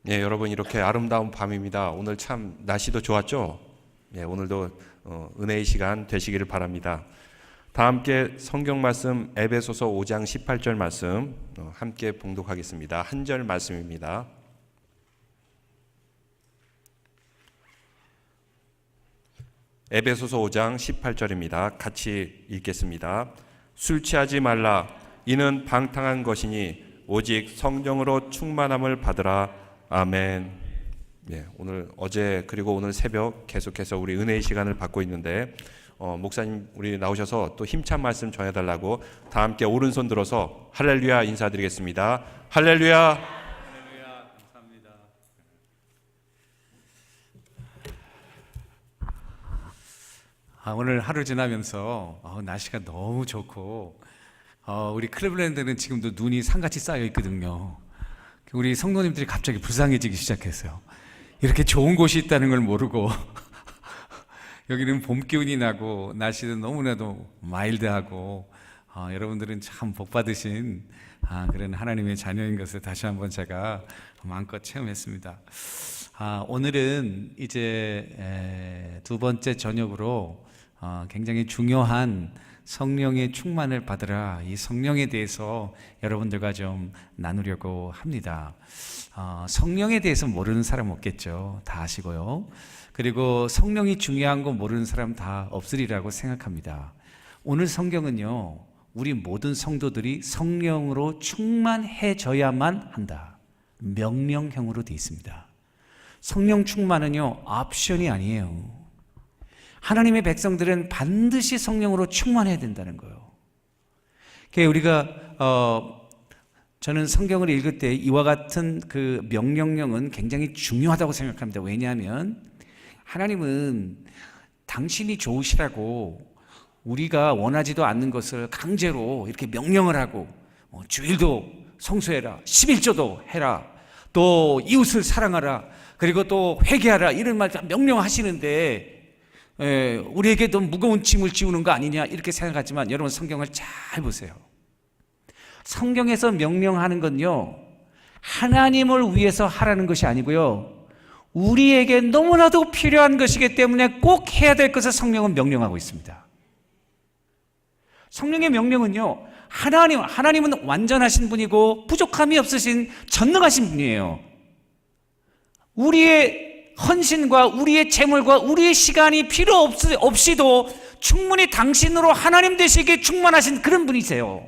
예, 여러분 이렇게 아름다운 밤입니다. 오늘 참 날씨도 좋았죠? 예, 오늘도 은혜의 시간 되시기를 바랍니다. 다 함께 성경 말씀 에베소서 5장 18절 말씀 함께 봉독하겠습니다. 한 절 말씀입니다. 에베소서 5장 18절입니다. 같이 읽겠습니다. 술 취하지 말라. 이는 방탕한 것이니 오직 성령으로 충만함을 받으라. 아멘. 예, 오늘 어제 그리고 오늘 새벽 계속해서 우리 은혜의 시간을 받고 있는데 목사님 우리 나오셔서 또 힘찬 말씀 전해달라고 다 함께 오른손 들어서 할렐루야 인사드리겠습니다. 할렐루야. 할렐루야. 감사합니다. 오늘 하루 지나면서 날씨가 너무 좋고 우리 클리블랜드는 지금도 눈이 산같이 쌓여 있거든요. 우리 성도님들이 갑자기 불쌍해지기 시작했어요. 이렇게 좋은 곳이 있다는 걸 모르고 여기는 봄 기운이 나고 날씨도 너무나도 마일드하고 여러분들은 참 복받으신 그런 하나님의 자녀인 것을 다시 한번 제가 마음껏 체험했습니다. 오늘은 이제 두 번째 저녁으로 굉장히 중요한 성령의 충만을 받으라, 이 성령에 대해서 여러분들과 좀 나누려고 합니다. 성령에 대해서 모르는 사람 없겠죠. 다 아시고요. 그리고 성령이 중요한 거 모르는 사람 다 없으리라고 생각합니다. 오늘 성경은요, 우리 모든 성도들이 성령으로 충만해져야만 한다, 명령형으로 되어 있습니다. 성령 충만은요, 옵션이 아니에요. 하나님의 백성들은 반드시 성령으로 충만해야 된다는 거예요. 우리가 저는 성경을 읽을 때 이와 같은 그 명령령은 굉장히 중요하다고 생각합니다. 왜냐하면 하나님은 당신이 좋으시라고 우리가 원하지도 않는 것을 강제로 이렇게 명령을 하고 주일도 성수해라, 11조도 해라, 또 이웃을 사랑하라, 그리고 또 회개하라, 이런 말 다 명령하시는데 우리에게 더 무거운 짐을 지우는 거 아니냐 이렇게 생각하지만, 여러분 성경을 잘 보세요. 성경에서 명령하는 건요, 하나님을 위해서 하라는 것이 아니고요, 우리에게 너무나도 필요한 것이기 때문에 꼭 해야 될 것을 성령은 명령하고 있습니다. 성령의 명령은요, 하나님은 완전하신 분이고 부족함이 없으신 전능하신 분이에요. 우리의 헌신과 우리의 재물과 우리의 시간이 필요 없이도 충분히 당신으로 하나님 되시기에 충만하신 그런 분이세요.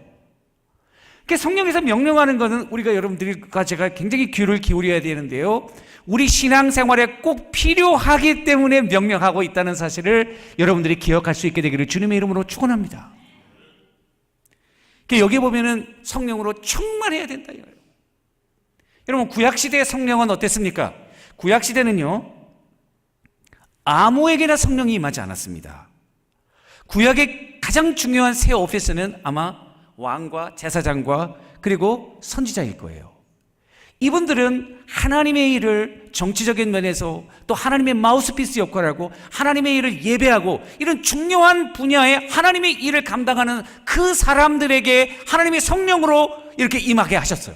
성령에서 명령하는 것은 우리가 여러분들과 제가 굉장히 귀를 기울여야 되는데요, 우리 신앙생활에 꼭 필요하기 때문에 명령하고 있다는 사실을 여러분들이 기억할 수 있게 되기를 주님의 이름으로 축원합니다. 여기 보면은 성령으로 충만해야 된다. 여러분 구약시대의 성령은 어땠습니까? 구약시대는요, 아무에게나 성령이 임하지 않았습니다. 구약의 가장 중요한 세 오피스는 아마 왕과 제사장과 그리고 선지자일 거예요. 이분들은 하나님의 일을 정치적인 면에서 또 하나님의 마우스피스 역할을 하고 하나님의 일을 예배하고 이런 중요한 분야에 하나님의 일을 감당하는 그 사람들에게 하나님의 성령으로 이렇게 임하게 하셨어요.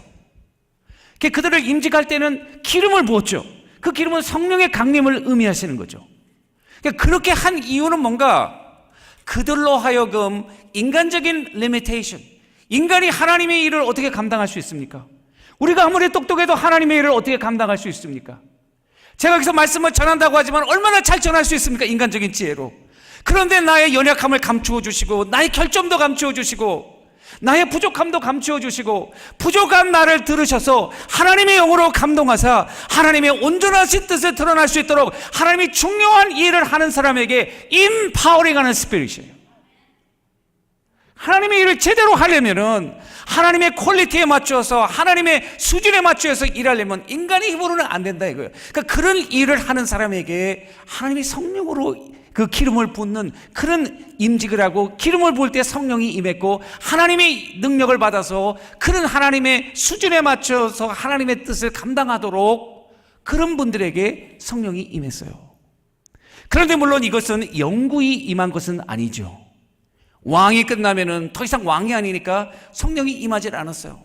그들을 임직할 때는 기름을 부었죠. 그 기름은 성령의 강림을 의미하시는 거죠. 그렇게 한 이유는 뭔가, 그들로 하여금 인간적인 리미테이션, 인간이 하나님의 일을 어떻게 감당할 수 있습니까? 우리가 아무리 똑똑해도 하나님의 일을 어떻게 감당할 수 있습니까? 제가 여기서 말씀을 전한다고 하지만 얼마나 잘 전할 수 있습니까? 인간적인 지혜로. 그런데 나의 연약함을 감추어 주시고, 나의 결점도 감추어 주시고, 나의 부족함도 감추어 주시고, 부족한 나를 들으셔서 하나님의 영으로 감동하사 하나님의 온전하신 뜻을 드러날 수 있도록 하나님이 중요한 일을 하는 사람에게 임파워링하는 스피릿이에요. 하나님의 일을 제대로 하려면은 하나님의 퀄리티에 맞춰서 하나님의 수준에 맞춰서 일하려면 인간의 힘으로는 안 된다 이거예요. 그런 일을 하는 사람에게 하나님이 성령으로 그 기름을 붓는 그런 임직을 하고, 기름을 부을 때 성령이 임했고 하나님의 능력을 받아서 그런 하나님의 수준에 맞춰서 하나님의 뜻을 감당하도록 그런 분들에게 성령이 임했어요. 그런데 물론 이것은 영구히 임한 것은 아니죠. 왕이 끝나면은 더 이상 왕이 아니니까 성령이 임하지 않았어요.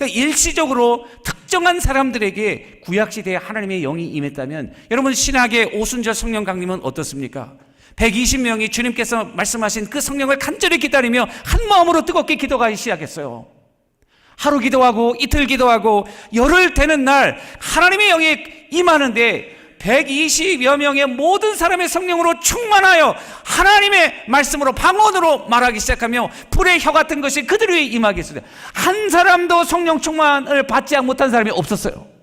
그러니까 일시적으로 특정한 사람들에게 구약시대에 하나님의 영이 임했다면, 여러분 신학의 오순절 성령 강림은 어떻습니까? 120명이 주님께서 말씀하신 그 성령을 간절히 기다리며 한 마음으로 뜨겁게 기도하기 시작했어요. 하루 기도하고 이틀 기도하고 열흘 되는 날 하나님의 영이 임하는데 120여 명의 모든 사람의 성령으로 충만하여 하나님의 말씀으로 방언으로 말하기 시작하며 불의 혀 같은 것이 그들 위에 임하게 했습니다. 한 사람도 성령 충만을 받지 못한 사람이 없었어요.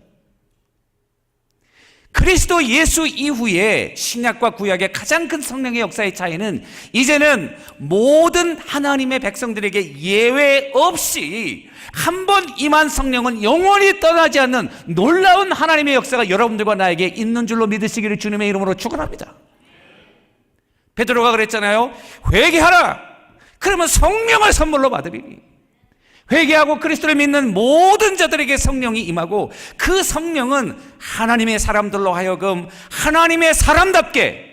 그리스도 예수 이후에 신약과 구약의 가장 큰 성령의 역사의 차이는, 이제는 모든 하나님의 백성들에게 예외 없이 한 번 임한 성령은 영원히 떠나지 않는 놀라운 하나님의 역사가 여러분들과 나에게 있는 줄로 믿으시기를 주님의 이름으로 축원합니다. 베드로가 그랬잖아요. 회개하라. 그러면 성령을 선물로 받으리니. 회개하고 그리스도를 믿는 모든 자들에게 성령이 임하고, 그 성령은 하나님의 사람들로 하여금 하나님의 사람답게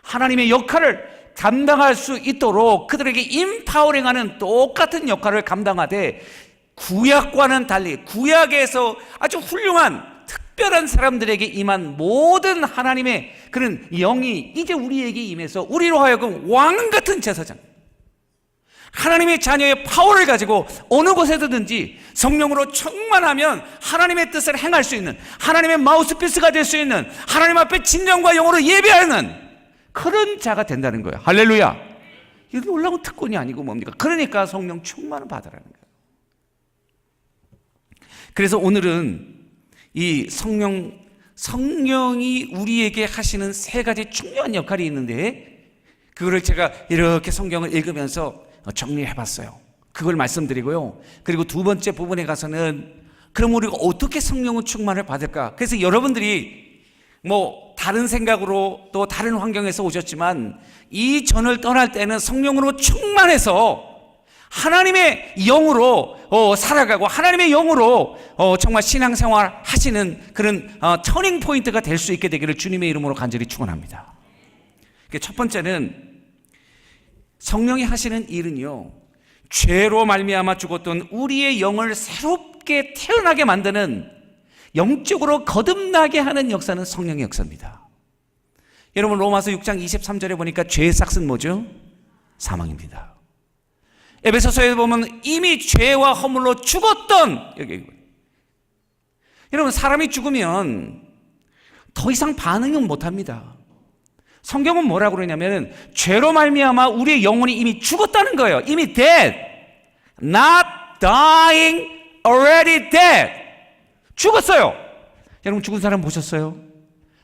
하나님의 역할을 감당할 수 있도록 그들에게 임파워링하는 똑같은 역할을 감당하되, 구약과는 달리 구약에서 아주 훌륭한 특별한 사람들에게 임한 모든 하나님의 그런 영이 이제 우리에게 임해서 우리로 하여금 왕 같은 제사장, 하나님의 자녀의 파워를 가지고 어느 곳에서든지 성령으로 충만하면 하나님의 뜻을 행할 수 있는, 하나님의 마우스피스가 될 수 있는, 하나님 앞에 진정과 영으로 예배하는 그런 자가 된다는 거예요. 할렐루야. 이게 놀라운 특권이 아니고 뭡니까? 그러니까 성령 충만을 받으라는 거예요. 그래서 오늘은 이 성령이 우리에게 하시는 세 가지 중요한 역할이 있는데, 그거를 제가 이렇게 성경을 읽으면서 정리해 봤어요. 그걸 말씀드리고요. 그리고 두 번째 부분에 가서는 그럼 우리가 어떻게 성령의 충만을 받을까? 그래서 여러분들이 다른 생각으로 또 다른 환경에서 오셨지만 이 전을 떠날 때는 성령으로 충만해서 하나님의 영으로 살아가고 하나님의 영으로 정말 신앙생활 하시는 그런 터닝 포인트가 될 수 있게 되기를 주님의 이름으로 간절히 축원합니다. 첫 번째는 성령이 하시는 일은요, 죄로 말미암아 죽었던 우리의 영을 새롭게 태어나게 만드는, 영적으로 거듭나게 하는 역사는 성령의 역사입니다. 여러분 로마서 6장 23절에 보니까 죄의 삭은 뭐죠? 사망입니다. 에베소서에 보면 이미 죄와 허물로 죽었던, 여기 여러분 사람이 죽으면 더 이상 반응은 못합니다. 성경은 뭐라고 그러냐면 죄로 말미암아 우리의 영혼이 이미 죽었다는 거예요. 이미 dead, not dying, already dead. 죽었어요. 여러분 죽은 사람 보셨어요?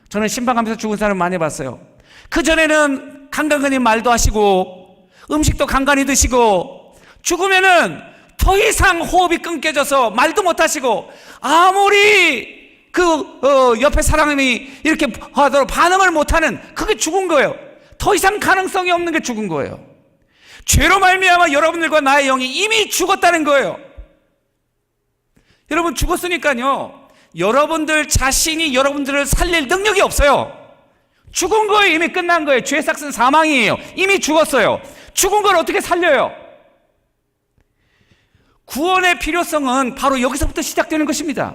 저는 신방하면서 죽은 사람 많이 봤어요. 그전에는 간간히 말도 하시고 음식도 간간히 드시고, 죽으면은 더 이상 호흡이 끊겨져서 말도 못 하시고, 아무리 옆에 사람이 이렇게 하도록 반응을 못하는, 그게 죽은 거예요. 더 이상 가능성이 없는 게 죽은 거예요. 죄로 말미암아 여러분들과 나의 영이 이미 죽었다는 거예요. 여러분 죽었으니까요, 여러분들 자신이 여러분들을 살릴 능력이 없어요. 죽은 거예요. 이미 끝난 거예요. 죄의 삭은 사망이에요. 이미 죽었어요. 죽은 걸 어떻게 살려요? 구원의 필요성은 바로 여기서부터 시작되는 것입니다.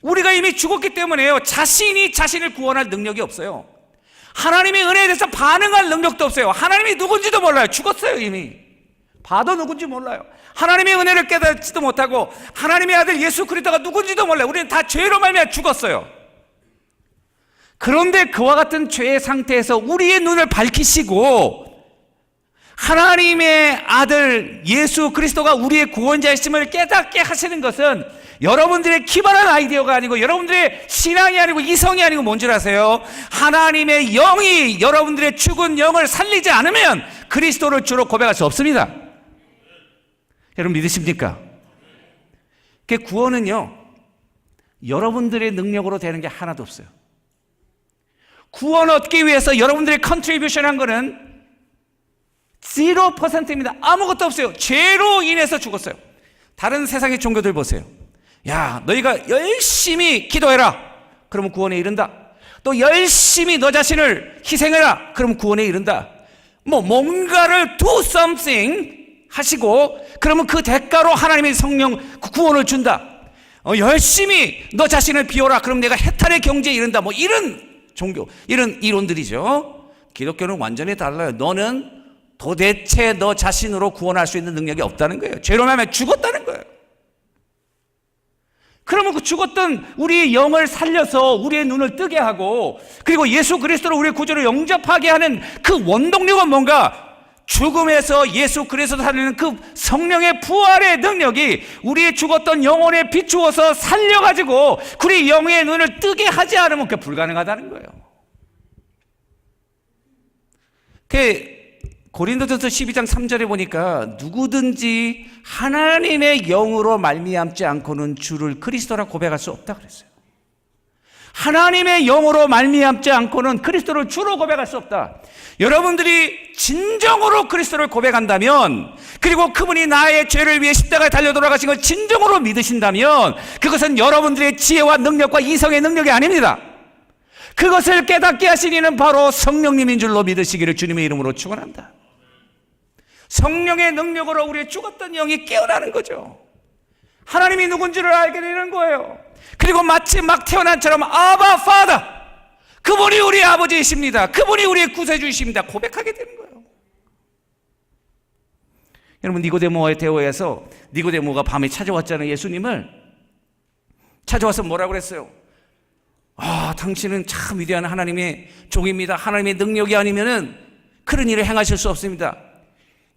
우리가 이미 죽었기 때문에요, 자신이 자신을 구원할 능력이 없어요. 하나님의 은혜에 대해서 반응할 능력도 없어요. 하나님이 누군지도 몰라요. 죽었어요. 이미 봐도 누군지 몰라요. 하나님의 은혜를 깨닫지도 못하고 하나님의 아들 예수 그리스도가 누군지도 몰라요. 우리는 다 죄로 말미암아 죽었어요. 그런데 그와 같은 죄의 상태에서 우리의 눈을 밝히시고 하나님의 아들 예수 그리스도가 우리의 구원자이심을 깨닫게 하시는 것은 여러분들의 기발한 아이디어가 아니고, 여러분들의 신앙이 아니고, 이성이 아니고, 뭔 줄 아세요? 하나님의 영이 여러분들의 죽은 영을 살리지 않으면 그리스도를 주로 고백할 수 없습니다. 여러분 믿으십니까? 그 구원은요, 여러분들의 능력으로 되는 게 하나도 없어요. 구원 얻기 위해서 여러분들의 컨트리뷰션 한 거는 0%입니다. 아무것도 없어요. 죄로 인해서 죽었어요. 다른 세상의 종교들 보세요. 야, 너희가 열심히 기도해라. 그러면 구원에 이른다. 또 열심히 너 자신을 희생해라. 그러면 구원에 이른다. 뭔가를 do something 하시고, 그러면 그 대가로 하나님의 성령 구원을 준다. 열심히 너 자신을 비워라. 그럼 내가 해탈의 경지에 이른다. 뭐 이런 종교, 이런 이론들이죠. 기독교는 완전히 달라요. 너는 도대체 너 자신으로 구원할 수 있는 능력이 없다는 거예요. 죄로 말하면 죽었다는 거예요. 그러면 그 죽었던 우리의 영을 살려서 우리의 눈을 뜨게 하고, 그리고 예수 그리스도로 우리의 구주로 영접하게 하는 그 원동력은 뭔가? 죽음에서 예수 그리스도 살리는 그 성령의 부활의 능력이 우리의 죽었던 영혼에 비추어서 살려가지고 우리 영의 눈을 뜨게 하지 않으면 그게 불가능하다는 거예요. 고린도전서 12장 3절에 보니까 누구든지 하나님의 영으로 말미암지 않고는 주를 그리스도라 고백할 수 없다 그랬어요. 하나님의 영으로 말미암지 않고는 그리스도를 주로 고백할 수 없다. 여러분들이 진정으로 그리스도를 고백한다면, 그리고 그분이 나의 죄를 위해 십자가에 달려 돌아가신 걸 진정으로 믿으신다면, 그것은 여러분들의 지혜와 능력과 이성의 능력이 아닙니다. 그것을 깨닫게 하신 이는 바로 성령님인 줄로 믿으시기를 주님의 이름으로 축원한다. 성령의 능력으로 우리의 죽었던 영이 깨어나는 거죠. 하나님이 누군지를 알게 되는 거예요. 그리고 마치 막 태어난처럼 아바 파더, 그분이 우리 아버지이십니다, 그분이 우리의 구세주이십니다 고백하게 되는 거예요. 여러분, 니고데모와의 대화에서 니고데모가 밤에 찾아왔잖아요. 예수님을 찾아와서 뭐라고 그랬어요? 당신은 참 위대한 하나님의 종입니다. 하나님의 능력이 아니면은 그런 일을 행하실 수 없습니다.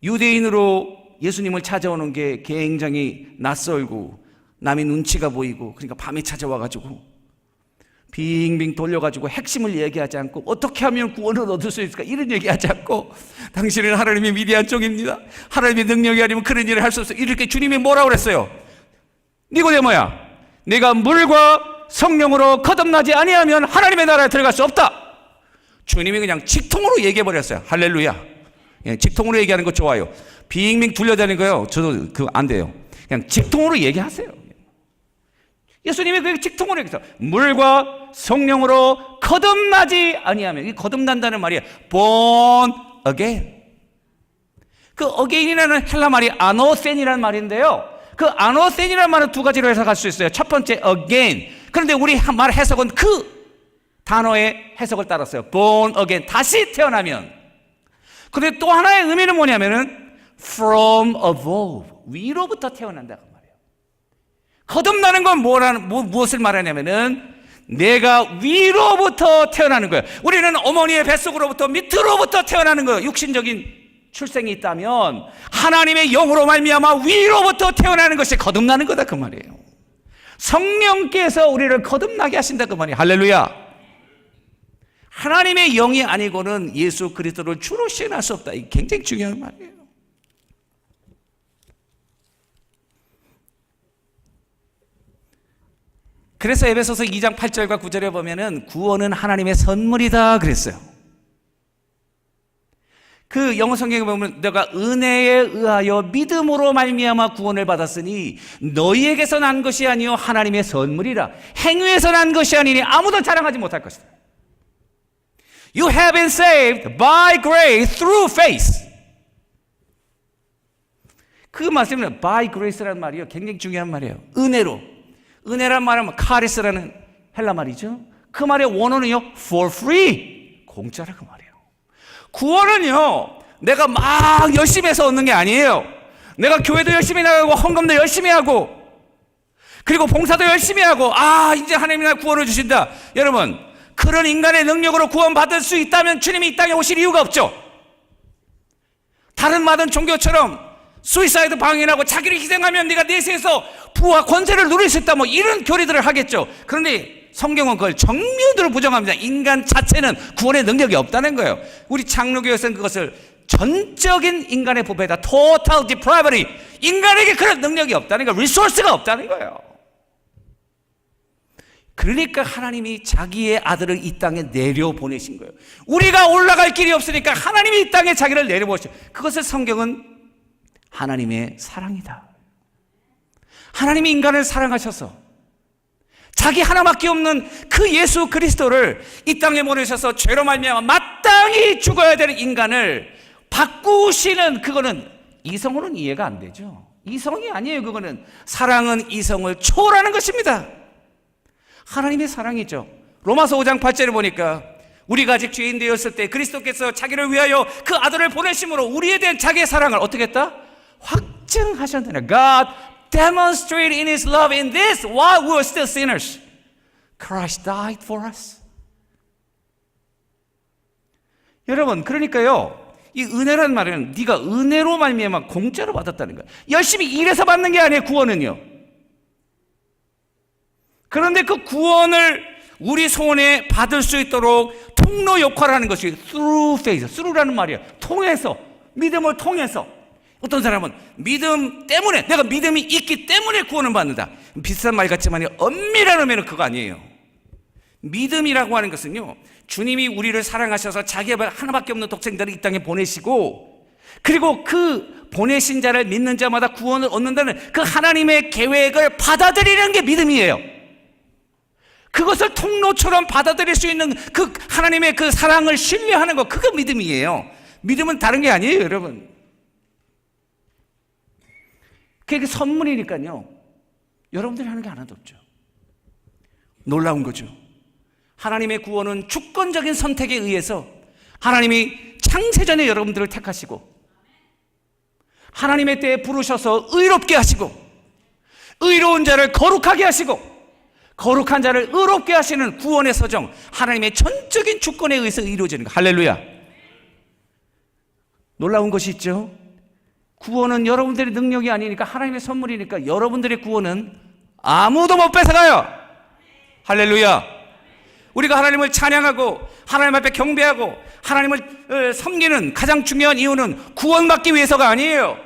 유대인으로 예수님을 찾아오는 게 굉장히 낯설고 남의 눈치가 보이고, 그러니까 밤에 찾아와가지고 빙빙 돌려가지고 핵심을 얘기하지 않고 어떻게 하면 구원을 얻을 수 있을까 이런 얘기하지 않고, 당신은 하나님의 위대한 종입니다, 하나님의 능력이 아니면 그런 일을 할 수 없어요, 이렇게 주님이 뭐라고 그랬어요? 니고데모야, 네가 물과 성령으로 거듭나지 아니하면 하나님의 나라에 들어갈 수 없다. 주님이 그냥 직통으로 얘기해버렸어요. 할렐루야. 직통으로 얘기하는 거 좋아요. 빙빙 둘려대는 거요, 저도 그거 안 돼요. 그냥 직통으로 얘기하세요. 예수님이 그 직통으로 얘기했어요. 물과 성령으로 거듭나지 아니하면, 이 거듭난다는 말이 born again. 그 again이라는 헬라 말이 아노센이라는 말인데요, 그 아노센이라는 말은 두 가지로 해석할 수 있어요. 첫 번째 again. 그런데 우리 말 해석은 그 단어의 해석을 따랐어요. born again, 다시 태어나면. 그런데 또 하나의 의미는 뭐냐면은 from above, 위로부터 태어난다 그 말이에요. 거듭나는 건 무엇을 말하냐면은 내가 위로부터 태어나는 거예요. 우리는 어머니의 뱃속으로부터 밑으로부터 태어나는 거예요. 육신적인 출생이 있다면 하나님의 영으로 말미암아 위로부터 태어나는 것이 거듭나는 거다 그 말이에요. 성령께서 우리를 거듭나게 하신다 그 말이에요. 할렐루야. 하나님의 영이 아니고는 예수 그리스도를 주로 시행할 수 없다. 이게 굉장히 중요한 말이에요. 그래서 에베소서 2장 8절과 9절에 보면은 구원은 하나님의 선물이다 그랬어요. 그 영어 성경에 보면 내가 은혜에 의하여 믿음으로 말미암아 구원을 받았으니 너희에게서 난 것이 아니요 하나님의 선물이라. 행위에서 난 것이 아니니 아무도 자랑하지 못할 것이다. You have been saved by grace through faith. 그 말씀은 by grace라는 말이요, 굉장히 중요한 말이에요. 은혜로. 은혜란 말은 카리스라는 헬라 말이죠. 그 말의 원어는요 for free, 공짜라 그 말이에요. 구원은요 내가 막 열심히 해서 얻는 게 아니에요. 내가 교회도 열심히 나가고 헌금도 열심히 하고 그리고 봉사도 열심히 하고 이제 하나님이 날 구원을 주신다. 여러분, 그런 인간의 능력으로 구원받을 수 있다면 주님이 이 땅에 오실 이유가 없죠. 다른 많은 종교처럼 수이사이드 방해하고 자기를 희생하면 네가 내세에서 부와 권세를 누릴 수 있다, 뭐 이런 교리들을 하겠죠. 그런데 성경은 그걸 정면으로 부정합니다. 인간 자체는 구원의 능력이 없다는 거예요. 우리 장로교에서는 그것을 전적인 인간의 부패다, total depravity, 인간에게 그런 능력이 없다는 거예요. 리소스가 없다는 거예요. 그러니까 하나님이 자기의 아들을 이 땅에 내려보내신 거예요. 우리가 올라갈 길이 없으니까 하나님이 이 땅에 자기를 내려보내신, 그것을 성경은 하나님의 사랑이다. 하나님이 인간을 사랑하셔서 자기 하나밖에 없는 그 예수 그리스도를 이 땅에 보내셔서 죄로 말미암아 마땅히 죽어야 되는 인간을 바꾸시는, 그거는 이성으로는 이해가 안 되죠. 이성이 아니에요. 그거는 사랑은 이성을 초월하는 것입니다. 하나님의 사랑이죠. 로마서 5장 8절에 보니까 우리가 아직 죄인 되었을 때 그리스도께서 자기를 위하여 그 아들을 보내심으로 우리에 대한 자기의 사랑을 어떻게 했다? 확증하셨느냐. God demonstrated in His love in this while we were still sinners. Christ died for us. 여러분, 그러니까요, 이 은혜란 말은 네가 은혜로 말미암아 공짜로 받았다는 거야. 열심히 일해서 받는 게 아니에요, 구원은요. 그런데 그 구원을 우리 손에 받을 수 있도록 통로 역할을 하는 것이 through faith, through라는 말이에요. 통해서, 믿음을 통해서. 어떤 사람은 믿음 때문에, 내가 믿음이 있기 때문에 구원을 받는다. 비슷한 말 같지만 엄밀한 의미는 그거 아니에요. 믿음이라고 하는 것은요, 주님이 우리를 사랑하셔서 자기 하나밖에 없는 독생자를 이 땅에 보내시고, 그리고 그 보내신 자를 믿는 자마다 구원을 얻는다는 그 하나님의 계획을 받아들이는 게 믿음이에요. 그것을 통로처럼 받아들일 수 있는 그 하나님의 그 사랑을 신뢰하는 것, 그거 믿음이에요. 믿음은 다른 게 아니에요, 여러분. 그게 선물이니까요, 여러분들이 하는 게 하나도 없죠. 놀라운 거죠. 하나님의 구원은 주권적인 선택에 의해서 하나님이 창세전에 여러분들을 택하시고 하나님의 때에 부르셔서 의롭게 하시고 의로운 자를 거룩하게 하시고 거룩한 자를 의롭게 하시는 구원의 서정, 하나님의 전적인 주권에 의해서 이루어지는 거. 할렐루야. 놀라운 것이 있죠. 구원은 여러분들의 능력이 아니니까, 하나님의 선물이니까 여러분들의 구원은 아무도 못 뺏어가요. 할렐루야. 우리가 하나님을 찬양하고 하나님 앞에 경배하고 하나님을 섬기는 가장 중요한 이유는 구원받기 위해서가 아니에요.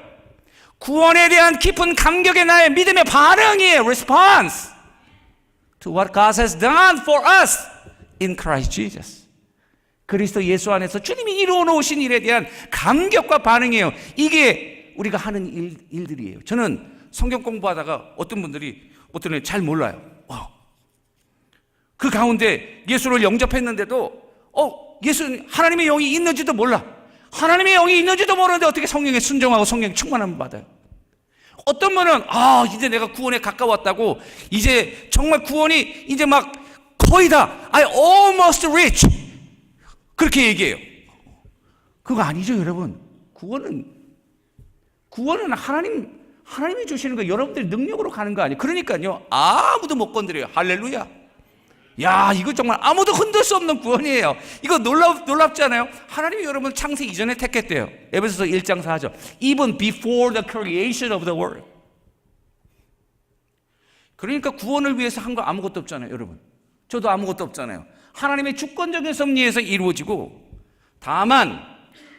구원에 대한 깊은 감격의 나의 믿음의 반응이에요. Response to what God has done for us in Christ Jesus. 그리스도 예수 안에서 주님이 이루어 놓으신 일에 대한 감격과 반응이에요. 이게 우리가 하는 일들이에요. 저는 성경 공부하다가 어떤 분들이 잘 몰라요. 그 가운데 예수를 영접했는데도 예수 하나님의 영이 있는지도 몰라. 하나님의 영이 있는지도 모르는데 어떻게 성령에 순종하고 성령에 충만함을 받아요. 어떤 분은 이제 내가 구원에 가까웠다고, 이제 정말 구원이 이제 막 거의 다 I almost reach, 그렇게 얘기해요. 그거 아니죠, 여러분. 구원은 하나님이 주시는 거, 여러분들이 능력으로 가는 거 아니에요. 그러니까요, 아무도 못 건드려요. 할렐루야. 야, 이거 정말 아무도 흔들 수 없는 구원이에요. 이거 놀랍지 않아요? 하나님이 여러분을 창세 이전에 택했대요. 에베소서 1장 4절. Even before the creation of the world. 그러니까 구원을 위해서 한 거 아무것도 없잖아요, 여러분. 저도 아무것도 없잖아요. 하나님의 주권적인 섭리에서 이루어지고, 다만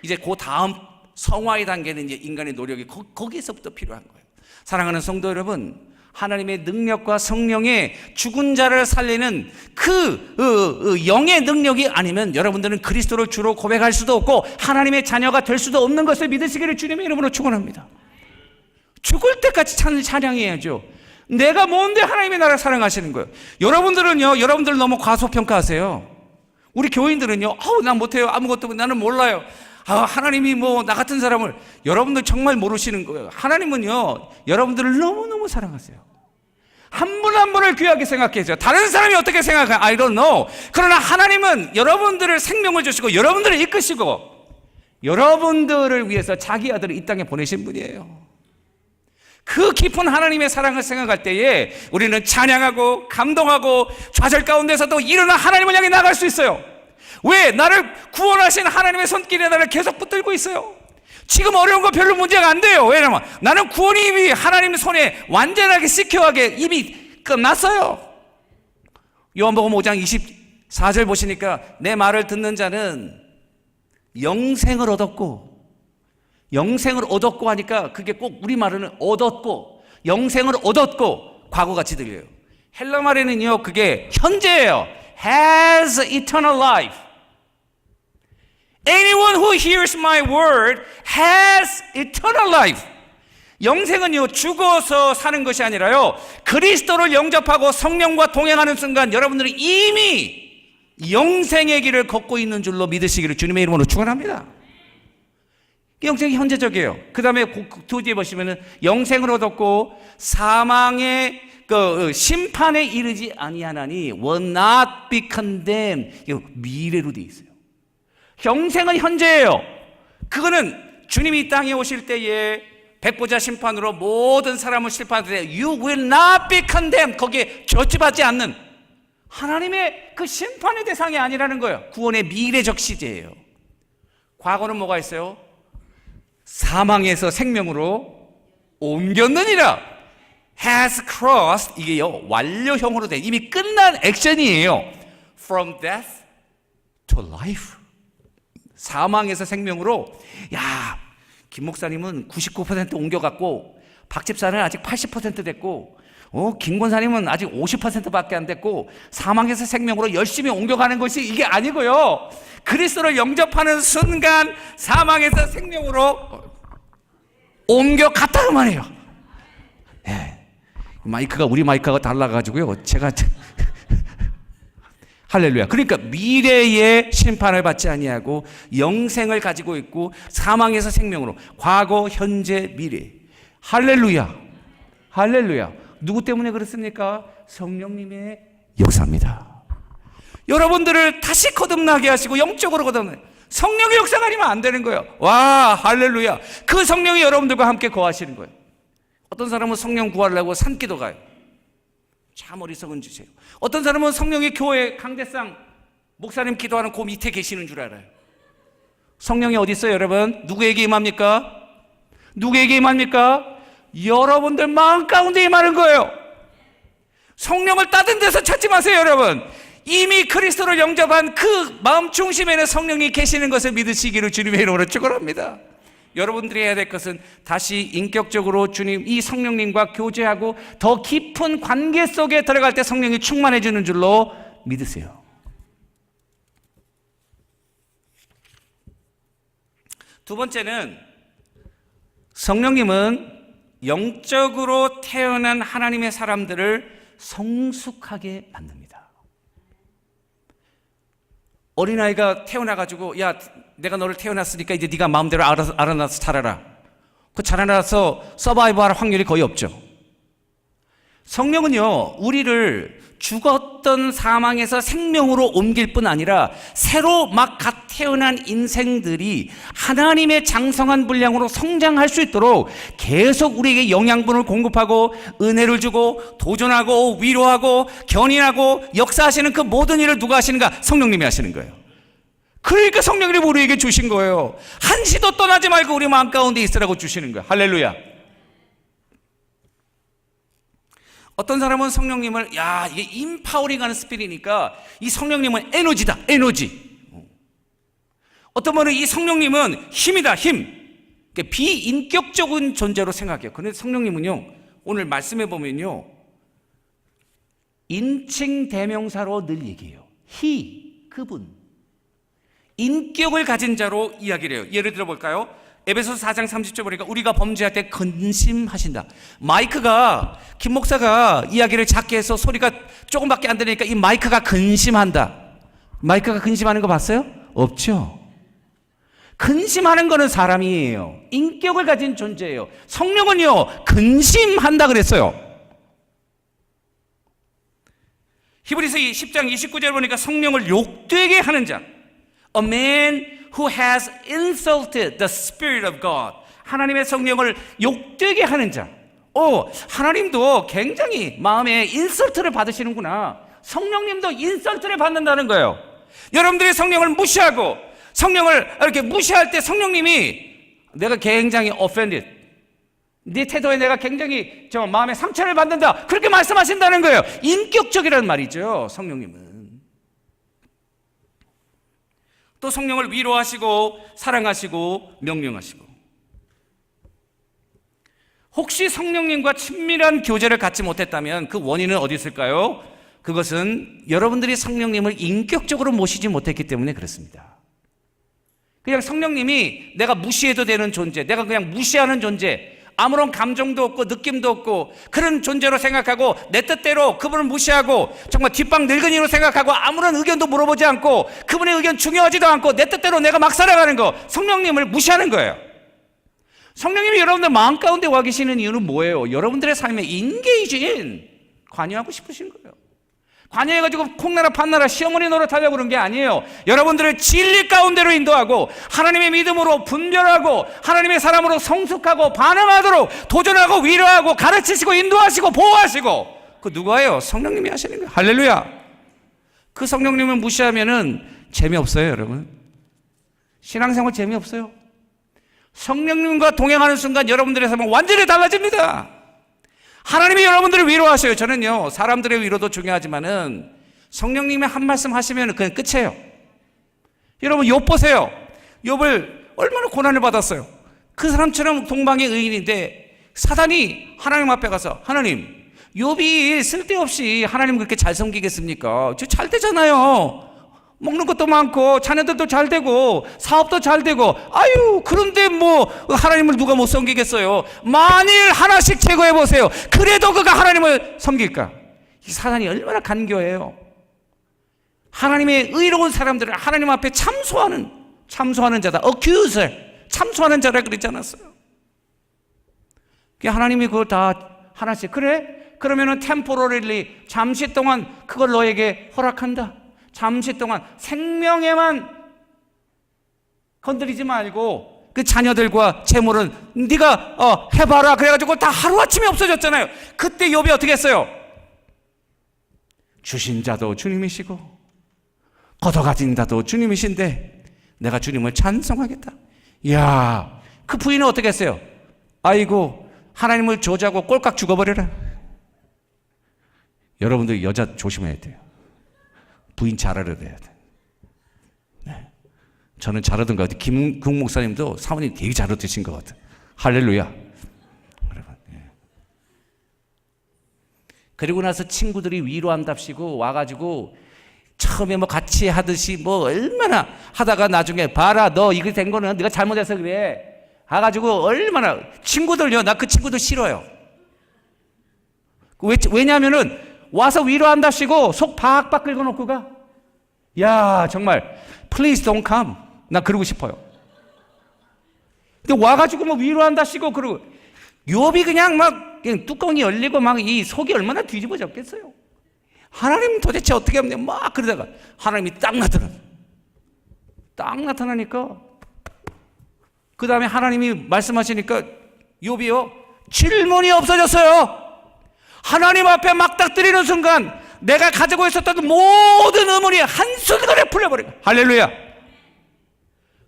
이제 그 다음 성화의 단계는 이제 인간의 노력이 거기에서부터 필요한 거예요. 사랑하는 성도 여러분, 하나님의 능력과 성령의 죽은 자를 살리는 그 영의 능력이 아니면 여러분들은 그리스도를 주로 고백할 수도 없고 하나님의 자녀가 될 수도 없는 것을 믿으시기를 주님의 이름으로 축원합니다. 죽을 때까지 찬양해야죠. 내가 뭔데 하나님의 나라를 사랑하시는 거예요. 여러분들은요, 여러분들 너무 과소평가하세요. 우리 교인들은요, 난 못해요, 아무것도 나는 몰라요. 하나님이 나 같은 사람을, 여러분들 정말 모르시는 거예요. 하나님은요, 여러분들을 너무너무 사랑하세요. 한 분 한 분을 귀하게 생각해요. 다른 사람이 어떻게 생각해요? I don't know. 그러나 하나님은 여러분들을 생명을 주시고 여러분들을 이끄시고 여러분들을 위해서 자기 아들을 이 땅에 보내신 분이에요. 그 깊은 하나님의 사랑을 생각할 때에 우리는 찬양하고 감동하고 좌절 가운데서도 일어나 하나님을 향해 나갈 수 있어요. 왜? 나를 구원하신 하나님의 손길에 나를 계속 붙들고 있어요. 지금 어려운 거 별로 문제가 안 돼요. 왜냐면 나는 구원이 이미 하나님 손에 완전하게 시큐하게 이미 끝났어요. 요한복음 5장 24절 보시니까 내 말을 듣는 자는 영생을 얻었고, 영생을 얻었고 하니까 그게 꼭 우리말로는 얻었고, 영생을 얻었고 과거같이 들려요. 헬라 말에는요, 그게 현재예요. has eternal life. Anyone who hears my word has eternal life. 영생은요, 죽어서 사는 것이 아니라요, 그리스도를 영접하고 성령과 동행하는 순간 여러분들이 이미 영생의 길을 걷고 있는 줄로 믿으시기를 주님의 이름으로 축원합니다. 영생이 현재적이에요. 그 다음에 두 뒤에 보시면은 영생을 얻었고 사망의 그 심판에 이르지 아니하나니 will not be condemned. 이거 미래로 돼 있어요. 영생은 현재예요. 그거는 주님이 이 땅에 오실 때에 백보자 심판으로 모든 사람을 심판할 때 you will not be condemned. 거기에 저주받지 않는 하나님의 그 심판의 대상이 아니라는 거예요. 구원의 미래적 시제예요. 과거는 뭐가 있어요? 사망에서 생명으로 옮겼느니라. has crossed. 이게요 완료형으로 된 이미 끝난 액션이에요. From death to life. 사망에서 생명으로. 야, 김 목사님은 99% 옮겨갔고 박 집사는 아직 80% 됐고 김 권사님은 아직 50%밖에 안 됐고 사망에서 생명으로 열심히 옮겨가는 것이 이게 아니고요. 그리스도를 영접하는 순간 사망에서 생명으로 옮겨갔다는 말이에요. 네. 마이크가 우리 마이크가 달라가지고요. 제가 할렐루야. 그러니까 미래의 심판을 받지 아니하고 영생을 가지고 있고 사망에서 생명으로 과거, 현재, 미래. 할렐루야. 할렐루야. 누구 때문에 그렇습니까? 성령님의 역사입니다. 여러분들을 다시 거듭나게 하시고 영적으로 거듭나. 성령의 역사가 아니면 안 되는 거예요. 와, 할렐루야. 그 성령이 여러분들과 함께 거하시는 거예요. 어떤 사람은 성령 구하려고 산기도 가요. 참 어리석은 짓이에요. 어떤 사람은 성령의 교회 강대상 목사님 기도하는 그 밑에 계시는 줄 알아요. 성령이 어디 있어요, 여러분? 누구에게 임합니까? 누구에게 임합니까? 여러분들 마음 가운데 임하는 거예요. 성령을 다른 데서 찾지 마세요, 여러분. 이미 그리스도를 영접한 그 마음 중심에는 성령이 계시는 것을 믿으시기를 주님의 이름으로 축원합니다. 여러분들이 해야 될 것은 다시 인격적으로 주님 이 성령님과 교제하고 더 깊은 관계 속에 들어갈 때 성령이 충만해 주는 줄로 믿으세요. 두 번째는 성령님은 영적으로 태어난 하나님의 사람들을 성숙하게 만듭니다. 어린아이가 태어나가지고 야 내가 너를 태어났으니까 이제 네가 마음대로 알아나서 자라라. 그 자라나서 서바이브할 확률이 거의 없죠. 성령은요 우리를 죽었던 사망에서 생명으로 옮길 뿐 아니라 새로 막 갓 태어난 인생들이 하나님의 장성한 분량으로 성장할 수 있도록 계속 우리에게 영양분을 공급하고 은혜를 주고 도전하고 위로하고 견인하고 역사하시는 그 모든 일을 누가 하시는가? 성령님이 하시는 거예요. 그러니까 성령님이 우리에게 주신 거예요. 한시도 떠나지 말고 우리 마음 가운데 있으라고 주시는 거예요. 할렐루야. 어떤 사람은 성령님을 야 이게 임파워링하는 스피릿이니까 이 성령님은 에너지다, 에너지. 어떤 분은 이 성령님은 힘이다, 힘. 그러니까 비인격적인 존재로 생각해요. 그런데 성령님은요 오늘 말씀해 보면요 인칭 대명사로 늘 얘기해요. he, 그분. 인격을 가진 자로 이야기를 해요. 예를 들어 볼까요? 에베소서 4장 30절 보니까 우리가 범죄할 때 근심하신다. 마이크가 김 목사가 이야기를 작게 해서 소리가 조금밖에 안 들리니까 이 마이크가 근심한다. 마이크가 근심하는 거 봤어요? 없죠. 근심하는 거는 사람이에요. 인격을 가진 존재예요. 성령은요 근심한다 그랬어요. 히브리서 10장 29절 보니까 성령을 욕되게 하는 자, a man who has insulted the Spirit of God. 하나님의 성령을 욕되게 하는 자. 하나님도 굉장히 마음에 인설트를 받으시는구나. 성령님도 인설트를 받는다는 거예요. 여러분들이 성령을 무시하고 성령을 이렇게 무시할 때 성령님이 내가 굉장히 offended, 네 태도에 내가 굉장히 마음에 상처를 받는다, 그렇게 말씀하신다는 거예요. 인격적이라는 말이죠. 성령님은 또 성령을 위로하시고 사랑하시고 명령하시고. 혹시 성령님과 친밀한 교제를 갖지 못했다면 그 원인은 어디 있을까요? 그것은 여러분들이 성령님을 인격적으로 모시지 못했기 때문에 그렇습니다. 그냥 성령님이 내가 무시해도 되는 존재, 내가 그냥 무시하는 존재, 아무런 감정도 없고 느낌도 없고 그런 존재로 생각하고 내 뜻대로 그분을 무시하고 정말 뒷방 늙은이로 생각하고 아무런 의견도 물어보지 않고 그분의 의견 중요하지도 않고 내 뜻대로 내가 막 살아가는 거, 성령님을 무시하는 거예요. 성령님이 여러분들 마음 가운데 와 계시는 이유는 뭐예요? 여러분들의 삶에 인게이지인, 관여하고 싶으신 거예요. 관여해가지고 콩나라 판나라 시어머니 노릇하려고 그런 게 아니에요. 여러분들을 진리 가운데로 인도하고 하나님의 믿음으로 분별하고 하나님의 사람으로 성숙하고 반응하도록 도전하고 위로하고 가르치시고 인도하시고 보호하시고, 그 누가예요? 성령님이 하시는 거예요. 할렐루야. 그 성령님을 무시하면은 재미없어요, 여러분. 신앙생활 재미없어요. 성령님과 동행하는 순간 여러분들의 삶은 완전히 달라집니다. 하나님이 여러분들을 위로하셔요. 저는요, 사람들의 위로도 중요하지만은 성령님이 한 말씀 하시면 그냥 끝이에요. 여러분 욥 보세요. 욥을 얼마나 고난을 받았어요. 그 사람처럼 동방의 의인인데 사단이 하나님 앞에 가서, 하나님, 욥이 쓸데없이 하나님 그렇게 잘 섬기겠습니까? 저 잘 되잖아요. 먹는 것도 많고 자녀들도 잘 되고 사업도 잘 되고, 아유, 그런데 뭐 하나님을 누가 못 섬기겠어요? 만일 하나씩 제거해 보세요. 그래도 그가 하나님을 섬길까? 이 사단이 얼마나 간교해요. 하나님의 의로운 사람들을 하나님 앞에 참소하는 자다, accuser, 참소하는 자라 그러지 않았어요? 하나님이 그걸 다 하나씩, 그래? 그러면은 temporarily, 잠시 동안 그걸 너에게 허락한다. 잠시 동안 생명에만 건드리지 말고 그 자녀들과 재물은 네가 해봐라. 그래가지고 다 하루아침에 없어졌잖아요. 그때 욥이 어떻게 했어요? 주신 자도 주님이시고 걷어가진 자도 주님이신데 내가 주님을 찬송하겠다. 이야, 그 부인은 어떻게 했어요? 아이고, 하나님을 저주하고 꼴깍 죽어버려라. 여러분들 여자 조심해야 돼요. 부인 잘 알아야 돼. 네. 저는 잘하던 것 같아요. 김국 목사님도 사모님 되게 잘 얻으신 것 같아요. 할렐루야. 여러분, 네. 그리고 나서 친구들이 위로한답시고 와가지고 처음에 뭐 같이 하듯이 뭐 얼마나 하다가 나중에 봐라, 너 이렇게 된 거는 네가 잘못해서 그래. 가가지고 얼마나, 친구들요, 나 그 친구들 싫어요. 왜냐하면은 와서 위로한답시고 속 박박 긁어놓고 가. 야, 정말 please don't come. 나 그러고 싶어요. 근데 와가지고 뭐 위로한답시고 그러고, 욥이 그냥 뚜껑이 열리고 막 이 속이 얼마나 뒤집어졌겠어요. 하나님 도대체 어떻게 하면 막 그러다가 하나님이 딱 나타나니까 그 다음에 하나님이 말씀하시니까 욥이요, 질문이 없어졌어요. 하나님 앞에 막닥뜨리는 순간 내가 가지고 있었던 모든 의문이 한순간에 풀려버려요. 할렐루야.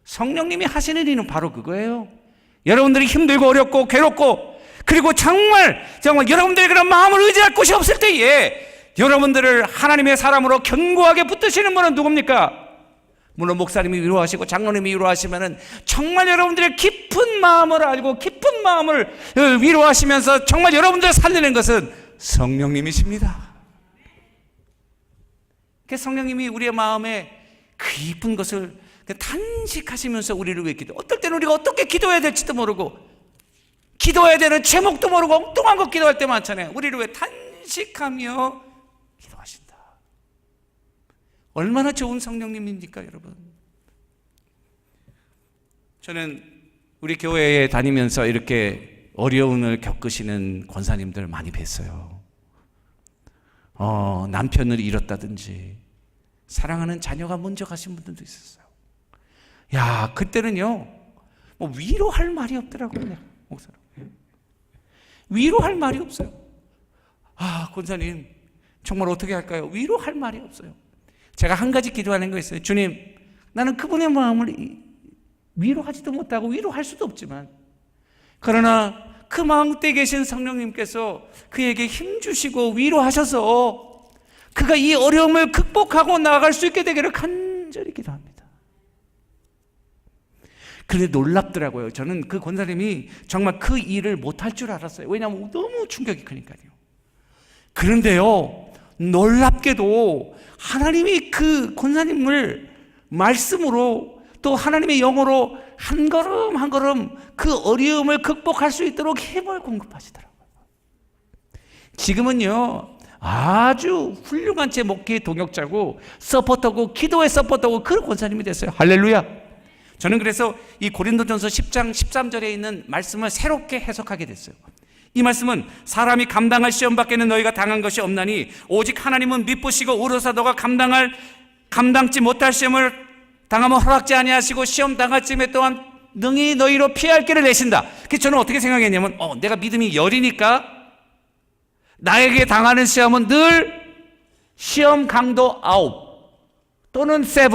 성령님이 하시는 일은 바로 그거예요. 여러분들이 힘들고 어렵고 괴롭고, 그리고 정말 여러분들이 그런 마음을 의지할 곳이 없을 때에 여러분들을 하나님의 사람으로 견고하게 붙드시는 분은 누굽니까? 물론 목사님이 위로하시고 장로님이 위로하시면은 정말 여러분들의 깊은 마음을 알고 깊은 마음을 위로하시면서 정말 여러분들을 살리는 것은 성령님이십니다. 그 성령님이 우리의 마음에 깊은 것을 탄식하시면서 우리를 위해 기도. 어떨 때는 우리가 어떻게 기도해야 될지도 모르고, 기도해야 되는 제목도 모르고 엉뚱한 거 기도할 때 많잖아요. 우리를 위해 탄식하며 기도하신다. 얼마나 좋은 성령님입니까, 여러분? 저는 우리 교회에 다니면서 이렇게 어려움을 겪으시는 권사님들 많이 뵀어요. 남편을 잃었다든지 사랑하는 자녀가 먼저 가신 분들도 있었어요. 야, 그때는요, 뭐 위로할 말이 없더라고요. 목사님, 위로할 말이 없어요. 아, 권사님 정말 어떻게 할까요? 위로할 말이 없어요. 제가 한 가지 기도하는 거 있어요. 주님, 나는 그분의 마음을 위로하지도 못하고 위로할 수도 없지만, 그러나 그 마음속에 계신 성령님께서 그에게 힘주시고 위로하셔서 그가 이 어려움을 극복하고 나아갈 수 있게 되기를 간절히 기도합니다. 그런데 놀랍더라고요. 저는 그 권사님이 정말 그 일을 못할 줄 알았어요. 왜냐하면 너무 충격이 크니까요. 그런데요, 놀랍게도 하나님이 그 권사님을 말씀으로 또 하나님의 영으로 한 걸음 한 걸음 그 어려움을 극복할 수 있도록 힘을 공급하시더라고요. 지금은요, 아주 훌륭한 제 목회의 동역자고 서포터고 기도의 서포터고 그런 권사님이 됐어요. 할렐루야. 저는 그래서 이 고린도전서 10장 13절에 있는 말씀을 새롭게 해석하게 됐어요. 이 말씀은 사람이 감당할 시험 밖에는 너희가 당한 것이 없나니 오직 하나님은 미쁘시고 오로사 너가 감당치 못할 시험을 당하면 허락지 아니하시고 시험 당할 쯤에 또한 능히 너희로 피할 길을 내신다. 그래서 저는 어떻게 생각했냐면 내가 믿음이 열이니까 나에게 당하는 시험은 늘 시험 강도 9 또는 7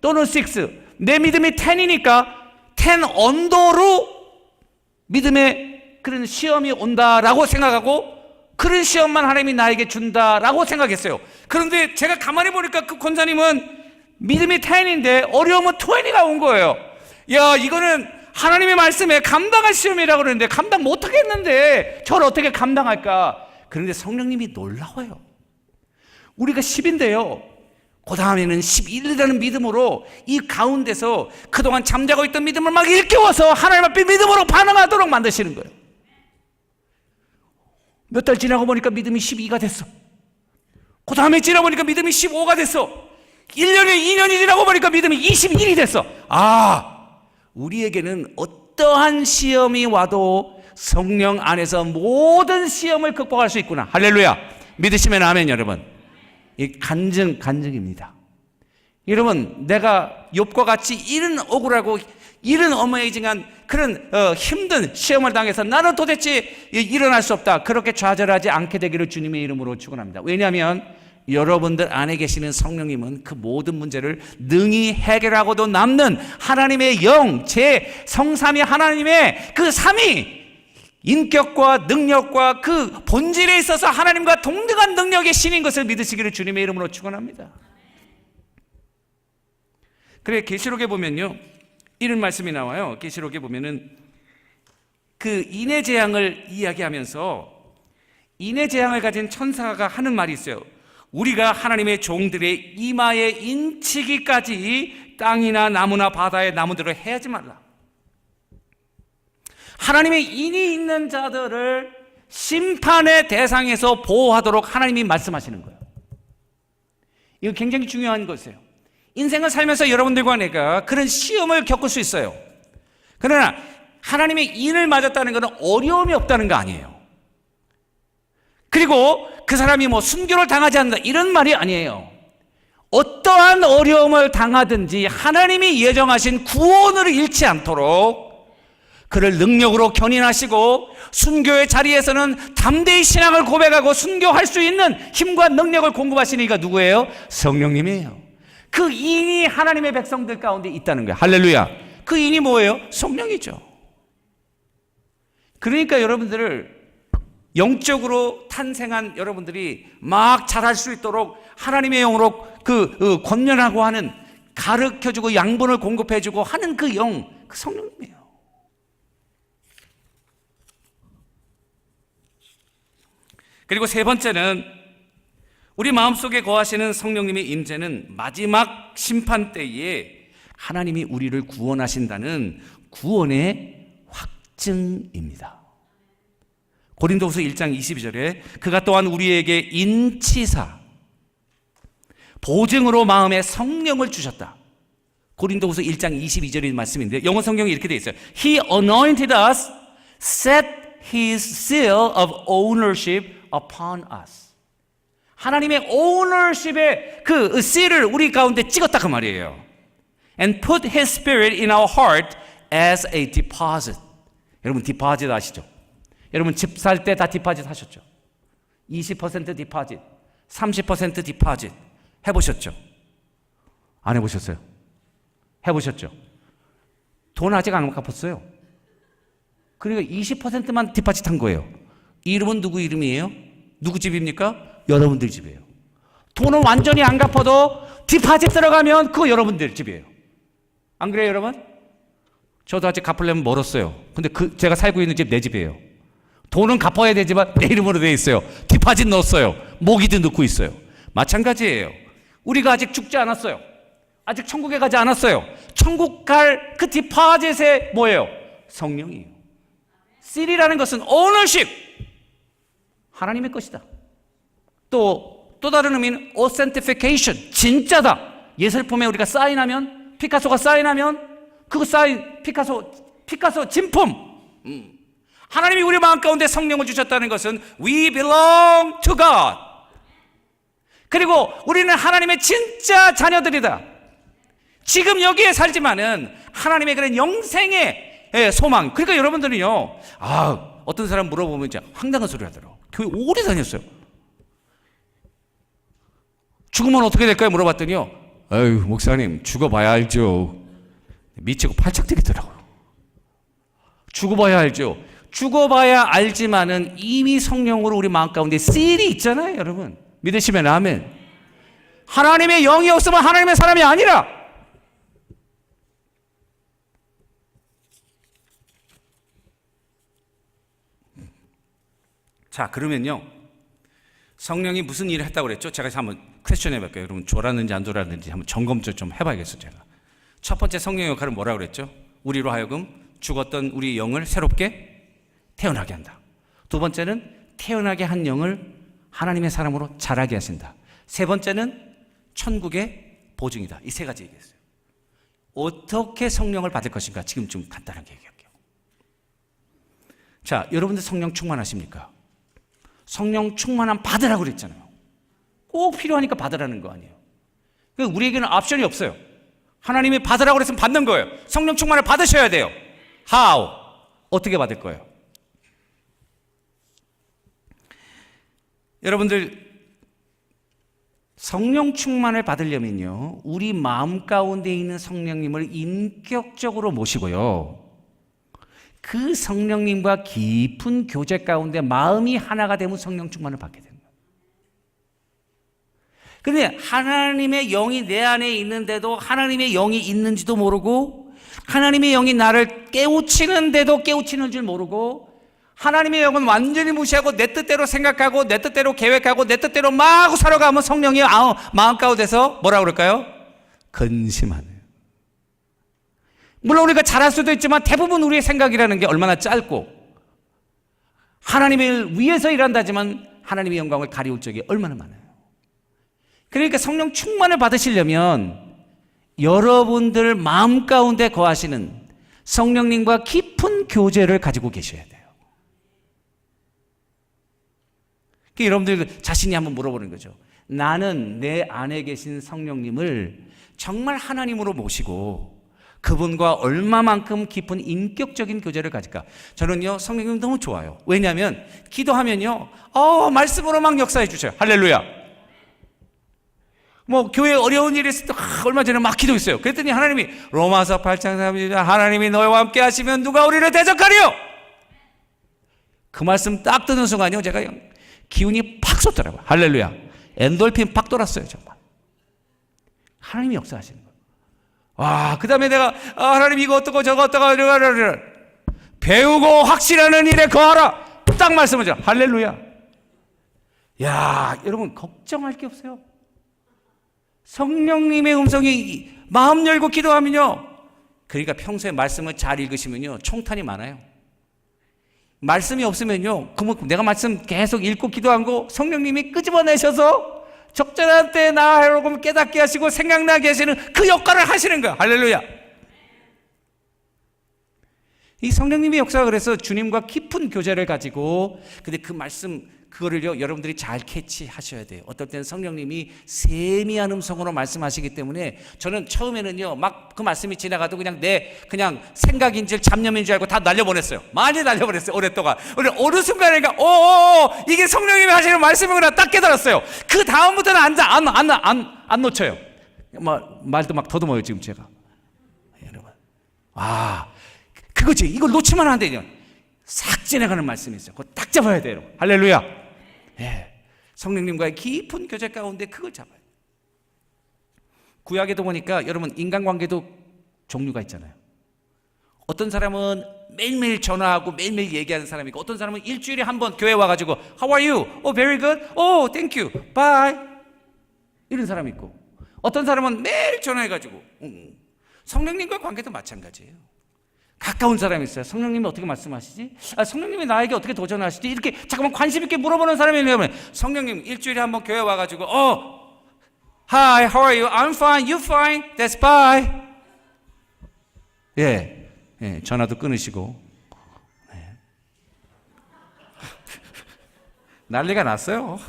또는 6, 내 믿음이 10이니까 10 언더로 믿음의 그런 시험이 온다라고 생각하고 그런 시험만 하나님이 나에게 준다라고 생각했어요. 그런데 제가 가만히 보니까 그 권사님은 믿음이 10인데 어려움은 20가 온 거예요. 야, 이거는 하나님의 말씀에 감당할 시험이라고 그러는데 감당 못하겠는데 저를 어떻게 감당할까? 그런데 성령님이 놀라워요. 우리가 10인데요, 그 다음에는 11이라는 믿음으로 이 가운데서 그동안 잠자고 있던 믿음을 막 일깨워서 하나님 앞에 믿음으로 반응하도록 만드시는 거예요. 몇 달 지나고 보니까 믿음이 12가 됐어. 그 다음에 지나보니까 믿음이 15가 됐어. 1년에 2년이 지나고 보니까 믿음이 21이 됐어. 우리에게는 어떠한 시험이 와도 성령 안에서 모든 시험을 극복할 수 있구나. 할렐루야. 믿으시면 아멘. 여러분, 이 간증입니다. 여러분, 내가 욥과 같이 이런 억울하고 이런 어메이징한 그런 힘든 시험을 당해서 나는 도대체 일어날 수 없다, 그렇게 좌절하지 않게 되기를 주님의 이름으로 축원합니다. 왜냐하면 여러분들 안에 계시는 성령님은 그 모든 문제를 능히 해결하고도 남는 하나님의 영, 제 성삼위 하나님의 그 삼위 인격과 능력과 그 본질에 있어서 하나님과 동등한 능력의 신인 것을 믿으시기를 주님의 이름으로 축원합니다. 그래, 계시록에 보면요, 이런 말씀이 나와요. 계시록에 보면은 그 인의 재앙을 이야기하면서 인의 재앙을 가진 천사가 하는 말이 있어요. 우리가 하나님의 종들의 이마에 인치기까지 땅이나 나무나 바다의 나무대로 해하지 말라. 하나님의 인이 있는 자들을 심판의 대상에서 보호하도록 하나님이 말씀하시는 거예요. 이거 굉장히 중요한 것이에요. 인생을 살면서 여러분들과 내가 그런 시험을 겪을 수 있어요. 그러나 하나님의 인을 맞았다는 것은 어려움이 없다는 거 아니에요. 그리고 그 사람이 뭐 순교를 당하지 않는다 이런 말이 아니에요. 어떠한 어려움을 당하든지 하나님이 예정하신 구원을 잃지 않도록 그를 능력으로 견인하시고 순교의 자리에서는 담대히 신앙을 고백하고 순교할 수 있는 힘과 능력을 공급하시는 이가 누구예요? 성령님이에요. 그 인이 하나님의 백성들 가운데 있다는 거예요. 할렐루야. 그 인이 뭐예요? 성령이죠. 그러니까 여러분들을 영적으로 탄생한 여러분들이 막 잘할 수 있도록 하나님의 영으로 권면하고 하는, 가르쳐주고 양분을 공급해주고 하는 그 영, 그 성령님이에요. 그리고 세 번째는 우리 마음속에 거하시는 성령님의 임재는 마지막 심판 때에 하나님이 우리를 구원하신다는 구원의 확증입니다. 고린도후서 1장 22절에 그가 또한 우리에게 인치사 보증으로 마음에 성령을 주셨다. 고린도후서 1장 22절의 말씀인데 영어 성경에 이렇게 되어 있어요. He anointed us, set his seal of ownership upon us. 하나님의 ownership의 그 seal을 우리 가운데 찍었다 그 말이에요. And put his spirit in our heart as a deposit. 여러분 디파짓 아시죠? 여러분 집 살 때 다 디파짓 하셨죠? 20% 디파짓, 30% 디파짓 해보셨죠? 안 해보셨어요? 해보셨죠? 돈 아직 안 갚았어요. 그러니까 20%만 디파짓 한 거예요. 이 이름은 누구 이름이에요? 누구 집입니까? 여러분들 집이에요. 돈은 완전히 안 갚아도 디파짓 들어가면 그거 여러분들 집이에요. 안 그래요, 여러분? 저도 아직 갚으려면 멀었어요. 근데 제가 살고 있는 집 내 집이에요. 돈은 갚아야 되지만 내 이름으로 되어 있어요. 디파짓 넣었어요. 모기도 넣고 있어요. 마찬가지예요. 우리가 아직 죽지 않았어요. 아직 천국에 가지 않았어요. 천국 갈 그 디파짓에 뭐예요? 성령이에요. seal이라는 것은 ownership, 하나님의 것이다. 또 다른 의미는 authentication, 진짜다. 예술품에 우리가 사인하면, 피카소가 사인하면 그거 사인 피카소 진품. 하나님이 우리 마음 가운데 성령을 주셨다는 것은 We belong to God. 그리고 우리는 하나님의 진짜 자녀들이다. 지금 여기에 살지만은 하나님의 그런 영생의 소망. 그러니까 여러분들은요, 어떤 사람 물어보면 진짜 황당한 소리 하더라고. 교회 오래 다녔어요. 죽으면 어떻게 될까요? 물어봤더니요, 아유, 목사님, 죽어봐야 알죠. 미치고 팔짝 뛰겠더라고요. 죽어봐야 알죠. 죽어봐야 알지만은 이미 성령으로 우리 마음 가운데 씰이 있잖아요, 여러분. 믿으시면 아멘. 하나님의 영이 없으면 하나님의 사람이 아니라. 자, 그러면요, 성령이 무슨 일을 했다고 그랬죠? 제가 한번 퀘스천 해볼게요. 여러분 졸았는지 안 졸았는지 한번 점검 좀 해봐야겠어요. 제가 첫 번째 성령의 역할은 뭐라고 그랬죠? 우리로 하여금 죽었던 우리 영을 새롭게 태어나게 한다. 두 번째는 태어나게 한 영을 하나님의 사람으로 자라게 하신다. 세 번째는 천국의 보증이다. 이 세 가지 얘기했어요. 어떻게 성령을 받을 것인가? 지금 좀 간단하게 얘기할게요. 자, 여러분들 성령 충만하십니까? 성령 충만함 받으라고 그랬잖아요. 꼭 필요하니까 받으라는 거 아니에요. 그러니까 우리에게는 옵션이 없어요. 하나님이 받으라고 그랬으면 받는 거예요. 성령 충만을 받으셔야 돼요. How? 어떻게 받을 거예요? 여러분들 성령 충만을 받으려면요, 우리 마음 가운데 있는 성령님을 인격적으로 모시고요, 그 성령님과 깊은 교제 가운데 마음이 하나가 되면 성령 충만을 받게 됩니다. 그런데 하나님의 영이 내 안에 있는데도 하나님의 영이 있는지도 모르고, 하나님의 영이 나를 깨우치는데도 깨우치는 줄 모르고, 하나님의 영은 완전히 무시하고 내 뜻대로 생각하고 내 뜻대로 계획하고 내 뜻대로 막 살아가면 성령이 마음 가운데서 뭐라 그럴까요? 근심하네요. 물론 우리가 잘할 수도 있지만 대부분 우리의 생각이라는 게 얼마나 짧고, 하나님을 위해서 일한다지만 하나님의 영광을 가리울 적이 얼마나 많아요. 그러니까 성령 충만을 받으시려면 여러분들 마음 가운데 거하시는 성령님과 깊은 교제를 가지고 계셔야 돼요. 그러니까 여러분들 자신이 한번 물어보는 거죠. 나는 내 안에 계신 성령님을 정말 하나님으로 모시고 그분과 얼마만큼 깊은 인격적인 교제를 가질까? 저는요, 성령님 너무 좋아요. 왜냐하면 기도하면요, 말씀으로 막 역사해 주셔요. 할렐루야. 뭐 교회 어려운 일이 있을 때 얼마 전에 막 기도했어요. 그랬더니 하나님이 로마서 8장 3절 하나님이 너희와 함께 하시면 누가 우리를 대적하리요? 그 말씀 딱 듣는 순간요, 제가 기운이 팍 솟더라고요. 할렐루야. 엔돌핀 팍 돌았어요, 정말. 하나님이 역사하시는 거예요. 그 다음에 내가 하나님 이거 어떠고 저거 어떠고 배우고 확실하는 일에 거하라. 딱 말씀하죠. 할렐루야. 야, 여러분 걱정할 게 없어요. 성령님의 음성이 마음 열고 기도하면요, 그러니까 평소에 말씀을 잘 읽으시면요, 총탄이 많아요. 말씀이 없으면요, 그만큼 내가 말씀 계속 읽고 기도한 거 성령님이 끄집어내셔서 적절한 때에 나 여러분 깨닫게 하시고 생각나게 하시는 그 역할을 하시는 거야. 할렐루야. 이 성령님의 역사가 그래서 주님과 깊은 교제를 가지고, 근데 그 말씀 그거를요, 여러분들이 잘 캐치하셔야 돼요. 어떨 때는 성령님이 세미한 음성으로 말씀하시기 때문에 저는 처음에는요, 막 그 말씀이 지나가도 그냥 그냥 생각인 줄 잡념인 줄 알고 다 날려보냈어요. 많이 날려보냈어요, 오랫동안. 어느 순간에 이게 성령님이 하시는 말씀이구나 딱 깨달았어요. 그 다음부터는 안 놓쳐요. 말도 막 더듬어요, 지금 제가. 여러분. 그거지. 이걸 놓치면 안 돼요. 싹 지나가는 말씀이 있어요. 그거 딱 잡아야 돼요. 할렐루야. 예. 성령님과의 깊은 교제 가운데 그걸 잡아요. 구약에도 보니까 여러분 인간관계도 종류가 있잖아요. 어떤 사람은 매일매일 전화하고 매일매일 얘기하는 사람이 있고, 어떤 사람은 일주일에 한 번 교회 와가지고 How are you? Oh, very good. Oh, thank you. Bye. 이런 사람이 있고, 어떤 사람은 매일 전화해가지고 성령님과의 관계도 마찬가지예요. 가까운 사람이 있어요. 성령님이 어떻게 말씀하시지? 성령님이 나에게 어떻게 도전하시지? 이렇게 잠깐만 관심 있게 물어보는 사람이 있냐면, 성령님 일주일에 한 번 교회 와가지고 Hi, how are you? I'm fine. You fine? That's bye. 예, 전화도 끊으시고. 난리가 났어요.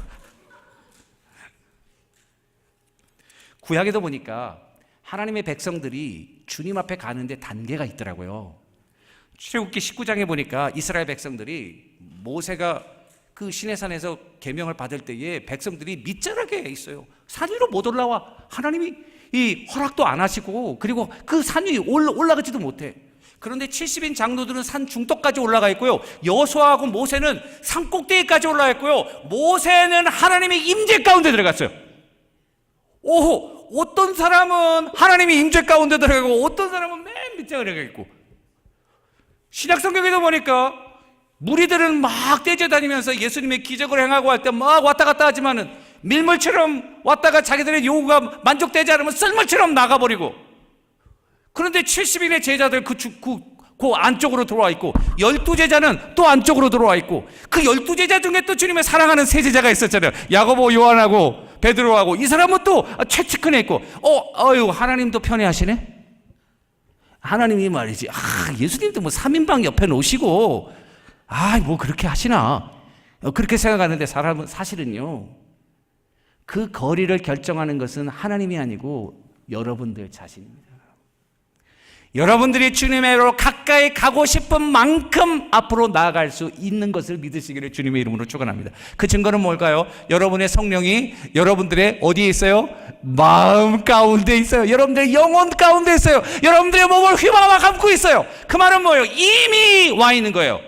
구약에도 보니까 하나님의 백성들이 주님 앞에 가는데 단계가 있더라고요. 출애굽기 19장에 보니까 이스라엘 백성들이 모세가 그 시내산에서 계명을 받을 때에 백성들이 밑자락에 있어요. 산 위로 못 올라와. 하나님이 이 허락도 안 하시고, 그리고 그 산 위에 올라가지도 못해. 그런데 70인 장로들은 산 중턱까지 올라가 있고요. 여호수아하고 모세는 산 꼭대기까지 올라가 있고요. 모세는 하나님의 임재 가운데 들어갔어요. 오호, 어떤 사람은 하나님의 임재 가운데 들어가고 어떤 사람은 맨 밑에 들어가 있고. 신약 성경에도 보니까 무리들은 막 떼져다니면서 예수님의 기적을 행하고 할 때 막 왔다 갔다 하지만은 밀물처럼 왔다가 자기들의 요구가 만족되지 않으면 썰물처럼 나가버리고. 그런데 70인의 제자들 그 안쪽으로 들어와 있고 12제자는 또 안쪽으로 들어와 있고, 그 12제자 중에 또 주님의 사랑하는 세 제자가 있었잖아요. 야고보, 요한하고 베드로하고. 이 사람은 또 최측근에 있고. 하나님도 편애하시네. 하나님이 말이지, 예수님도 뭐 3인방 옆에 놓으시고 뭐 그렇게 하시나, 그렇게 생각하는데 사실은요, 그 거리를 결정하는 것은 하나님이 아니고 여러분들 자신입니다. 여러분들이 주님으로 가까이 가고 싶은 만큼 앞으로 나아갈 수 있는 것을 믿으시기를 주님의 이름으로 축원합니다. 그 증거는 뭘까요? 여러분의 성령이 여러분들의 어디에 있어요? 마음 가운데 있어요. 여러분들의 영혼 가운데 있어요. 여러분들의 몸을 휘마와 감고 있어요. 그 말은 뭐예요? 이미 와 있는 거예요.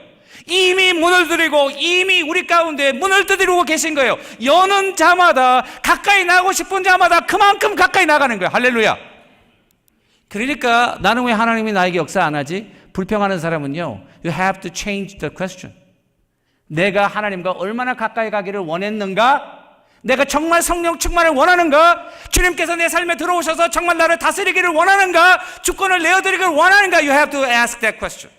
이미 문을 두드리고, 이미 우리 가운데 문을 두드리고 계신 거예요. 여는 자마다, 가까이 나가고 싶은 자마다 그만큼 가까이 나가는 거예요. 할렐루야. 그러니까 나는 왜 하나님이 나에게 역사 안 하지? 불평하는 사람은요, You have to change the question. 내가 하나님과 얼마나 가까이 가기를 원했는가? 내가 정말 성령 충만을 원하는가? 주님께서 내 삶에 들어오셔서 정말 나를 다스리기를 원하는가? 주권을 내어드리기를 원하는가? You have to ask that question.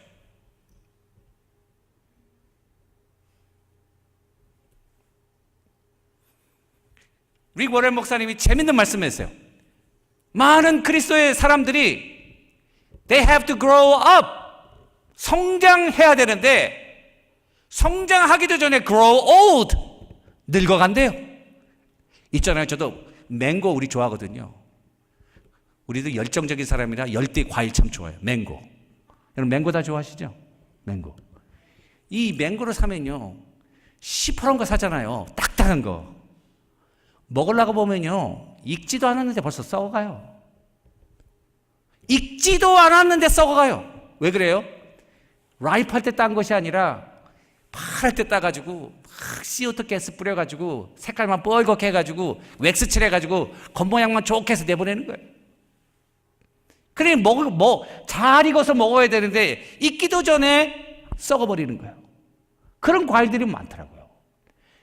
릭 워렌 목사님이 재밌는 말씀했어요. 많은 그리스도의 사람들이 They have to grow up. 성장해야 되는데 성장하기도 전에 grow old. 늙어간대요. 있잖아요. 저도 맹고 우리 좋아하거든요. 우리도 열정적인 사람이라 열대 과일 참 좋아해요. 맹고. 여러분 맹고 다 좋아하시죠? 맹고. 이 맹고를 사면요, 시퍼런 거 사잖아요. 딱딱한 거. 먹으려고 보면요, 익지도 않았는데 벌써 썩어가요. 익지도 않았는데 썩어가요. 왜 그래요? 라이프할 때 딴 것이 아니라 파랄 때 따가지고 막 CO2 가스 뿌려가지고 색깔만 뻘겋게 해가지고 웩스 칠해가지고 겉모양만 좋게 해서 내보내는 거예요. 그래 잘 익어서 먹어야 되는데 익기도 전에 썩어버리는 거예요. 그런 과일들이 많더라고요.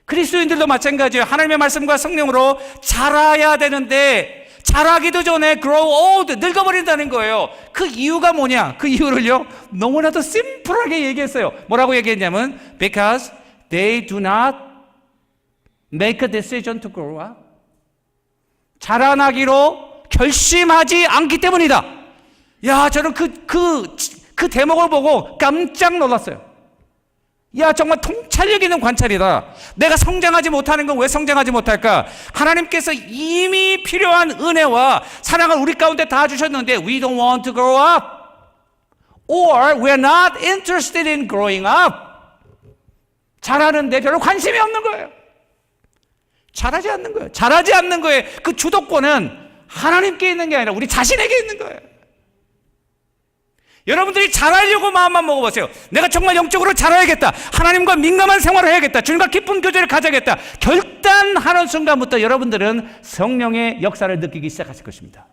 그리스도인들도 마찬가지예요. 하나님의 말씀과 성령으로 자라야 되는데 자라기도 전에 grow old, 늙어버린다는 거예요. 그 이유가 뭐냐? 그 이유를요, 너무나도 심플하게 얘기했어요. 뭐라고 얘기했냐면 Because they do not make a decision to grow up. 자라나기로 결심하지 않기 때문이다. 야, 저는 그 대목을 보고 깜짝 놀랐어요. 야, 정말 통찰력 있는 관찰이다. 내가 성장하지 못하는 건 왜 성장하지 못할까? 하나님께서 이미 필요한 은혜와 사랑을 우리 가운데 다 주셨는데 We don't want to grow up. Or we're not interested in growing up. 자라는데 별로 관심이 없는 거예요. 자라지 않는 거예요. 자라지 않는 거에 그 주도권은 하나님께 있는 게 아니라 우리 자신에게 있는 거예요. 여러분들이 잘하려고 마음만 먹어보세요. 내가 정말 영적으로 잘해야겠다. 하나님과 민감한 생활을 해야겠다. 주님과 깊은 교제를 가져야겠다. 결단하는 순간부터 여러분들은 성령의 역사를 느끼기 시작하실 것입니다.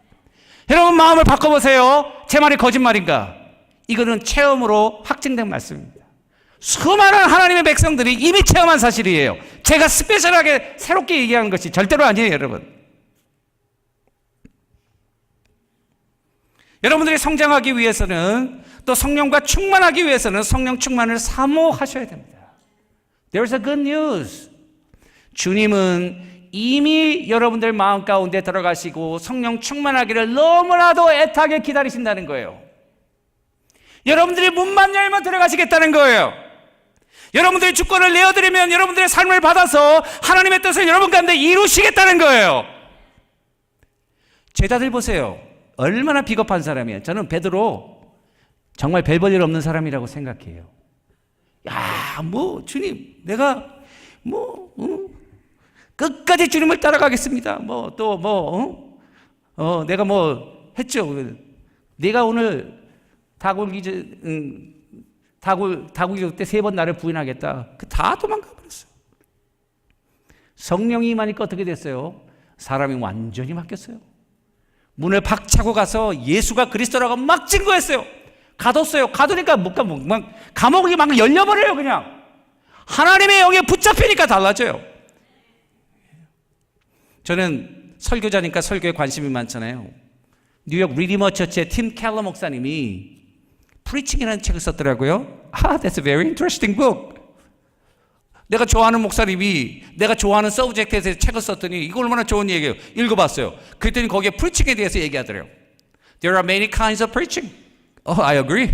여러분 마음을 바꿔보세요. 제 말이 거짓말인가? 이거는 체험으로 확증된 말씀입니다. 수많은 하나님의 백성들이 이미 체험한 사실이에요. 제가 스페셜하게 새롭게 얘기하는 것이 절대로 아니에요, 여러분. 여러분들이 성장하기 위해서는, 또 성령과 충만하기 위해서는 성령 충만을 사모하셔야 됩니다. There's a good news. 주님은 이미 여러분들 마음 가운데 들어가시고 성령 충만하기를 너무나도 애타게 기다리신다는 거예요. 여러분들이 문만 열면 들어가시겠다는 거예요. 여러분들이 주권을 내어드리면 여러분들의 삶을 받아서 하나님의 뜻을 여러분 가운데 이루시겠다는 거예요. 제자들 보세요. 얼마나 비겁한 사람이에요. 저는 베드로 정말 별 볼 일 없는 사람이라고 생각해요. 야, 뭐 주님, 내가 끝까지 주님을 따라가겠습니다. 내가 했죠. 내가 오늘 다굴기적 때 3번 나를 부인하겠다. 다 도망가 버렸어요. 성령이 임하니까 어떻게 됐어요? 사람이 완전히 바뀌었어요. 문을 박차고 가서 예수가 그리스도라고 막 증거했어요. 가뒀어요. 가두니까 감옥이 막 열려버려요. 그냥 하나님의 영에 붙잡히니까 달라져요. 저는 설교자니까 설교에 관심이 많잖아요. 뉴욕 리디머 처치의 팀 켈러 목사님이 프리칭이라는 책을 썼더라고요. That's a very interesting book. 내가 좋아하는 목사님이 내가 좋아하는 서브젝트에 대해서 책을 썼더니 이거 얼마나 좋은 얘기예요. 읽어봤어요. 그랬더니 거기에 프리칭에 대해서 얘기하더래요. There are many kinds of preaching. I agree.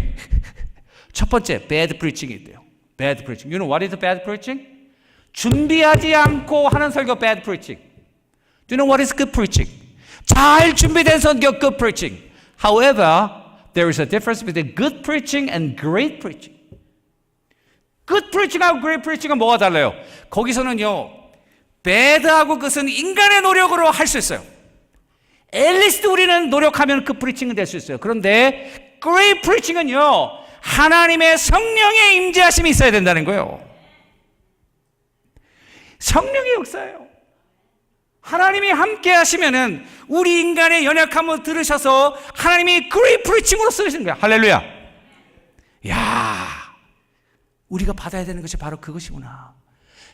첫 번째, bad preaching이 있대요. Bad preaching. You know what is bad preaching? 준비하지 않고 하는 설교 bad preaching. Do you know what is good preaching? 잘 준비된 설교 good preaching. However, there is a difference between good preaching and great preaching. good preaching하고 great preaching은 뭐가 달라요? 거기서는요, bad하고 good은 인간의 노력으로 할 수 있어요. 앨리스트 우리는 노력하면 그 프리칭은 될 수 있어요. 그런데 great preaching은요, 하나님의 성령의 임재하심이 있어야 된다는 거예요. 성령의 역사예요. 하나님이 함께 하시면은 우리 인간의 연약함을 들으셔서 하나님이 great preaching으로 쓰시는 거야. 할렐루야. 야, 우리가 받아야 되는 것이 바로 그것이구나.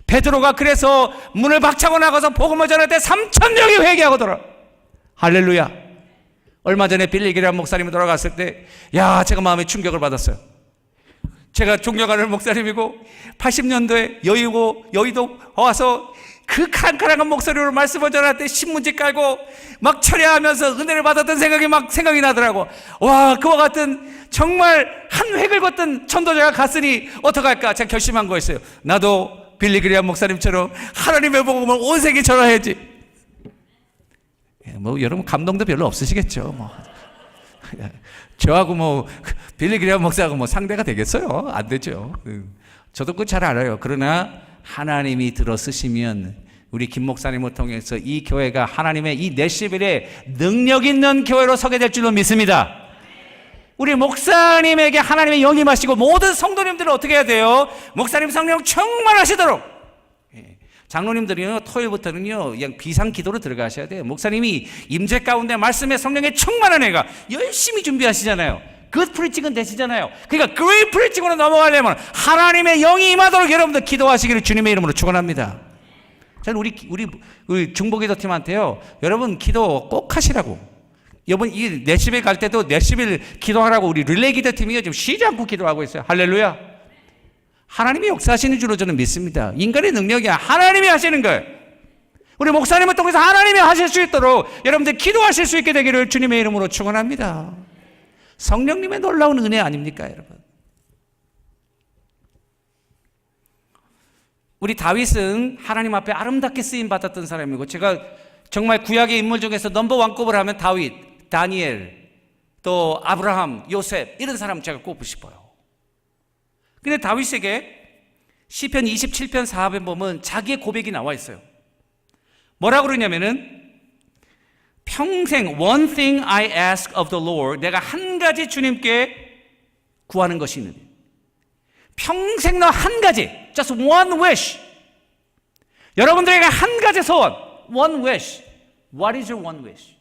베드로가 그래서 문을 박차고 나가서 복음을 전할 때 3,000명이 회개하고 돌아. 할렐루야. 얼마 전에 빌리기라는 목사님이 돌아갔을 때, 제가 마음에 충격을 받았어요. 제가 존경하는 목사님이고 80년도에 여의도 와서 그 칸칸한 목소리로 말씀을 전할 때 신문지 깔고 막 철야하면서 은혜를 받았던 생각이 나더라고. 와, 그와 같은 정말 한 획을 걷던 전도자가 갔으니 어떡할까? 제가 결심한 거였어요. 나도 빌리그리안 목사님처럼 하나님의 복음을 온 세계에 전해야지. 여러분 감동도 별로 없으시겠죠. 저하고 빌리그리안 목사하고 상대가 되겠어요? 안 되죠. 저도 그거 잘 알아요. 그러나 하나님이 들어 쓰시면 우리 김 목사님을 통해서 이 교회가 하나님의 이 내시빌의 능력 있는 교회로 서게 될 줄로 믿습니다. 우리 목사님에게 하나님의 영이 임하시고 모든 성도님들은 어떻게 해야 돼요? 목사님 성령 충만하시도록. 장로님들은요, 토요일부터는요, 그냥 비상 기도로 들어가셔야 돼요. 목사님이 임재 가운데 말씀의 성령에 충만한 애가 열심히 준비하시잖아요. good preaching은 되시잖아요. 그러니까 great preaching으로 넘어가려면 하나님의 영이 임하도록 여러분들 기도하시기를 주님의 이름으로 축원합니다. 저는 우리 중보기도 팀한테요, 여러분 기도 꼭 하시라고. 여러분 이 내시빌 갈 때도 내시빌 기도하라고 우리 릴레이 기도 팀이요 지금 쉬지 않고 기도하고 있어요. 할렐루야. 하나님이 역사하시는 줄로 저는 믿습니다. 인간의 능력이 하나님이 하시는 거예요. 우리 목사님을 통해서 하나님이 하실 수 있도록 여러분들 기도하실 수 있게 되기를 주님의 이름으로 축원합니다. 성령님의 놀라운 은혜 아닙니까, 여러분? 우리 다윗은 하나님 앞에 아름답게 쓰임 받았던 사람이고, 제가 정말 구약의 인물 중에서 넘버원급을 하면 다윗, 다니엘, 또 아브라함, 요셉 이런 사람 제가 꼽고 싶어요. 근데 다윗에게 시편 27편 4편 보면 자기의 고백이 나와 있어요. 뭐라고 그러냐면은 평생 one thing I ask of the Lord, 내가 한 가지 주님께 구하는 것이 있는데, 평생 너 한 가지, just one wish. 여러분들에게 한 가지 소원, one wish. What is your one wish?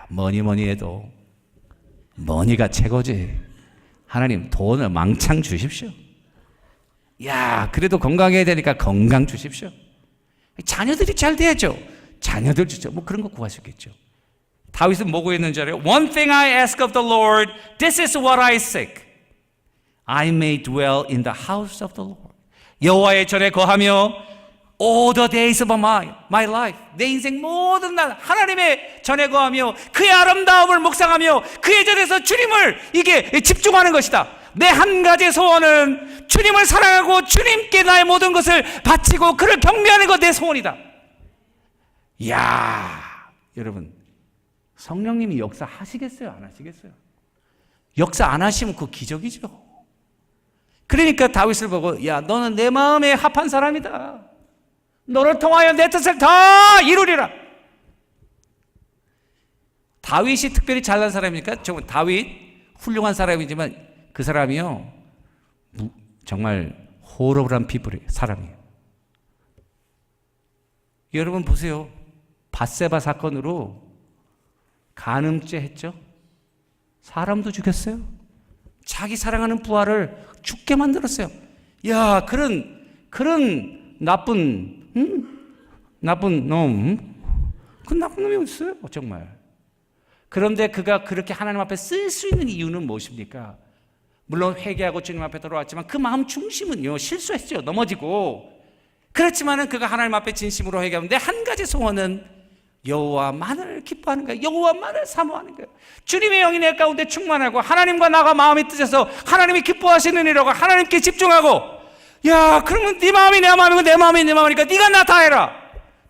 뭐니 해도 머니가 최고지. 하나님 돈을 망창 주십시오. 그래도 건강해야 되니까 건강 주십시오. 자녀들이 잘 돼야죠. 자녀들 주죠. 그런 거 구하셨겠죠. 다윗은 뭐고 했는 줄 알아요? One thing I ask of the Lord, this is what I seek. I may dwell in the house of the Lord. 여호와의 전에 거하며 All the days of my life. 내 인생 모든 날 하나님의 전에 거하며 그의 아름다움을 묵상하며 그의 전에서 주님을 이게 집중하는 것이다. 내 한 가지 소원은 주님을 사랑하고 주님께 나의 모든 것을 바치고 그를 경배하는 것 내 소원이다. 이야, 여러분, 성령님이 역사하시겠어요? 안 하시겠어요? 역사 안 하시면 그 기적이죠. 그러니까 다윗을 보고, 야, 너는 내 마음에 합한 사람이다. 너를 통하여 내 뜻을 다 이루리라. 다윗이 특별히 잘난 사람이니까 정말 다윗 훌륭한 사람이지만 그 사람이요 정말 호러블한 피부의 사람이에요. 여러분 보세요. 밧세바 사건으로 간음죄 했죠. 사람도 죽였어요. 자기 사랑하는 부하를 죽게 만들었어요. 야, 그런 나쁜 놈, 그 나쁜 놈이 어딨어요, 정말. 그런데 그가 그렇게 하나님 앞에 쓸 수 있는 이유는 무엇입니까? 물론 회개하고 주님 앞에 돌아왔지만 그 마음 중심은요, 실수했죠, 넘어지고. 그렇지만은 그가 하나님 앞에 진심으로 회개하는데 한 가지 소원은 여호와만을 기뻐하는 거예요. 여호와만을 사모하는 거예요. 주님의 영이 내 가운데 충만하고 하나님과 나가 마음이 뜻해서 하나님이 기뻐하시는 일이라고 하나님께 집중하고, 야, 그러면 네 마음이 내 마음이고 내 마음이 네 마음이니까 네가 나 다 해라.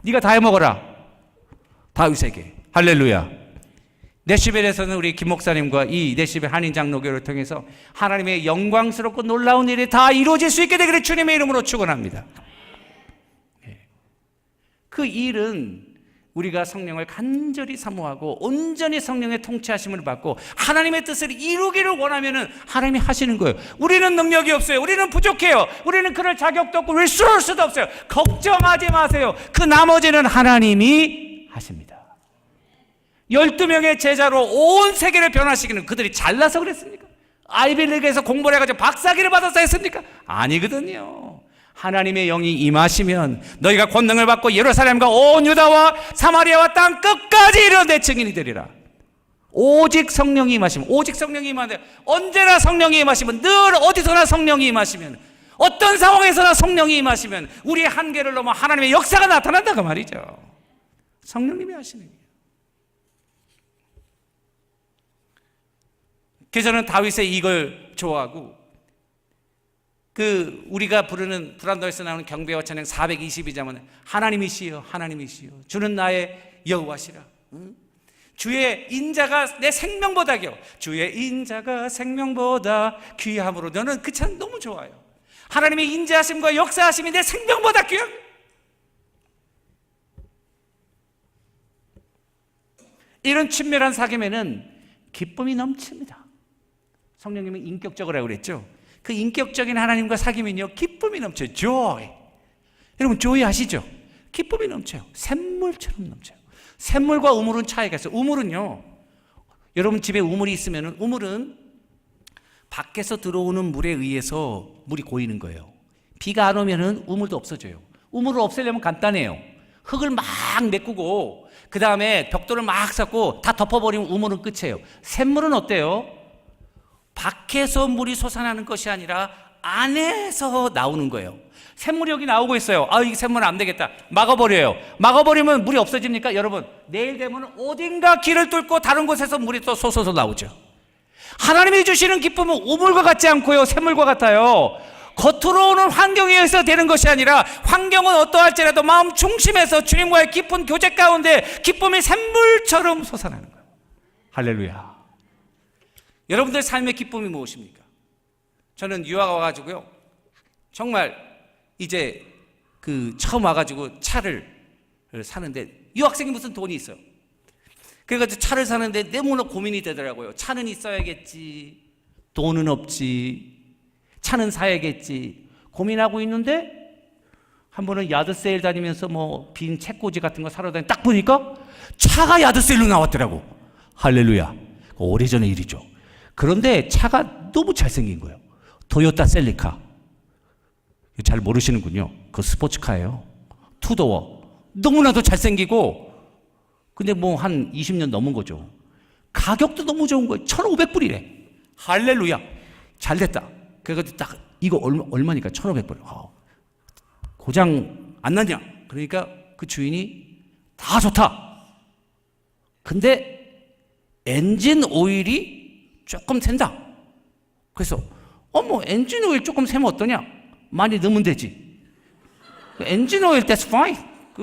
네가 다 해먹어라. 다윗에게. 할렐루야. 네시벨에서는 우리 김 목사님과 이 네시벨 한인 장로교를 통해서 하나님의 영광스럽고 놀라운 일이 다 이루어질 수 있게 되기를 주님의 이름으로 축원합니다. 그 일은 우리가 성령을 간절히 사모하고 온전히 성령의 통치하심을 받고 하나님의 뜻을 이루기를 원하면은 하나님이 하시는 거예요. 우리는 능력이 없어요. 우리는 부족해요. 우리는 그럴 자격도 없고 리소스도 없어요. 걱정하지 마세요. 그 나머지는 하나님이 하십니다. 12명의 제자로 온 세계를 변화시키는 그들이 잘나서 그랬습니까? 아이빌리그에서 공부를 해가지고 박사학위를 받아서 했습니까? 아니거든요. 하나님의 영이 임하시면 너희가 권능을 받고 예루살렘과 온 유다와 사마리아와 땅 끝까지 이르러 내 증인이 되리라. 오직 성령이 임하시면, 오직 성령이 임하는데 언제나 성령이 임하시면, 늘 어디서나 성령이 임하시면, 어떤 상황에서나 성령이 임하시면 우리의 한계를 넘어 하나님의 역사가 나타난다고 말이죠. 성령님이 하시는 거예요. 그래서 저는 다윗의 이걸 좋아하고, 우리가 부르는 브란더에서 나오는 경배와 찬양 422자면 하나님이시여 하나님이시여 주는 나의 여호와시라. 주의 인자가 내 생명보다 귀여. 주의 인자가 생명보다 귀함으로. 저는 그 찬 너무 좋아요. 하나님의 인자하심과 역사하심이 내 생명보다 귀한. 이런 친밀한 사귐에는 기쁨이 넘칩니다. 성령님은 인격적으로 하고 그랬죠. 그 인격적인 하나님과 사귐은요, 기쁨이 넘쳐요. joy. 여러분 joy 아시죠? 기쁨이 넘쳐요. 샘물처럼 넘쳐요. 샘물과 우물은 차이가 있어요. 우물은요, 여러분 집에 우물이 있으면 우물은 밖에서 들어오는 물에 의해서 물이 고이는 거예요. 비가 안 오면은 우물도 없어져요. 우물을 없애려면 간단해요. 흙을 막 메꾸고 그 다음에 벽돌을 막 쌓고 다 덮어버리면 우물은 끝이에요. 샘물은 어때요? 밖에서 물이 솟아나는 것이 아니라 안에서 나오는 거예요. 샘물이 여기 나오고 있어요. 이 샘물은 안 되겠다. 막아버려요. 막아버리면 물이 없어집니까? 여러분, 내일 되면 어딘가 길을 뚫고 다른 곳에서 물이 또 솟아서 나오죠. 하나님이 주시는 기쁨은 우물과 같지 않고요, 샘물과 같아요. 겉으로 오는 환경에 의해서 되는 것이 아니라 환경은 어떠할지라도 마음 중심에서 주님과의 깊은 교제 가운데 기쁨이 샘물처럼 솟아나는 거예요. 할렐루야. 여러분들 삶의 기쁨이 무엇입니까? 저는 유학 와가지고요, 정말 이제 처음 와가지고 차를 사는데, 유학생이 무슨 돈이 있어요. 그래가지고 차를 사는데 너무나 고민이 되더라고요. 차는 있어야겠지, 돈은 없지, 차는 사야겠지 고민하고 있는데, 한 번은 야드세일 다니면서 뭐 빈 책꽂이 같은 거 사러 다니는데 딱 보니까 차가 야드세일로 나왔더라고. 할렐루야. 오래전의 일이죠. 그런데 차가 너무 잘생긴 거예요. 토요타 셀리카. 잘 모르시는군요. 그 스포츠카예요. 투도어. 너무나도 잘생기고, 근데 뭐 한 20년 넘은 거죠. 가격도 너무 좋은 거예요. 1,500불이래. 할렐루야. 잘 됐다. 그래가지고 딱 이거 얼마니까 1,500불. 고장 안 났냐? 그러니까 그 주인이 다 좋다. 근데 엔진 오일이 조금 샌다. 그래서 뭐 엔진 오일 조금 세면 어떠냐? 많이 넣으면 되지. 엔진 오일 that's fine.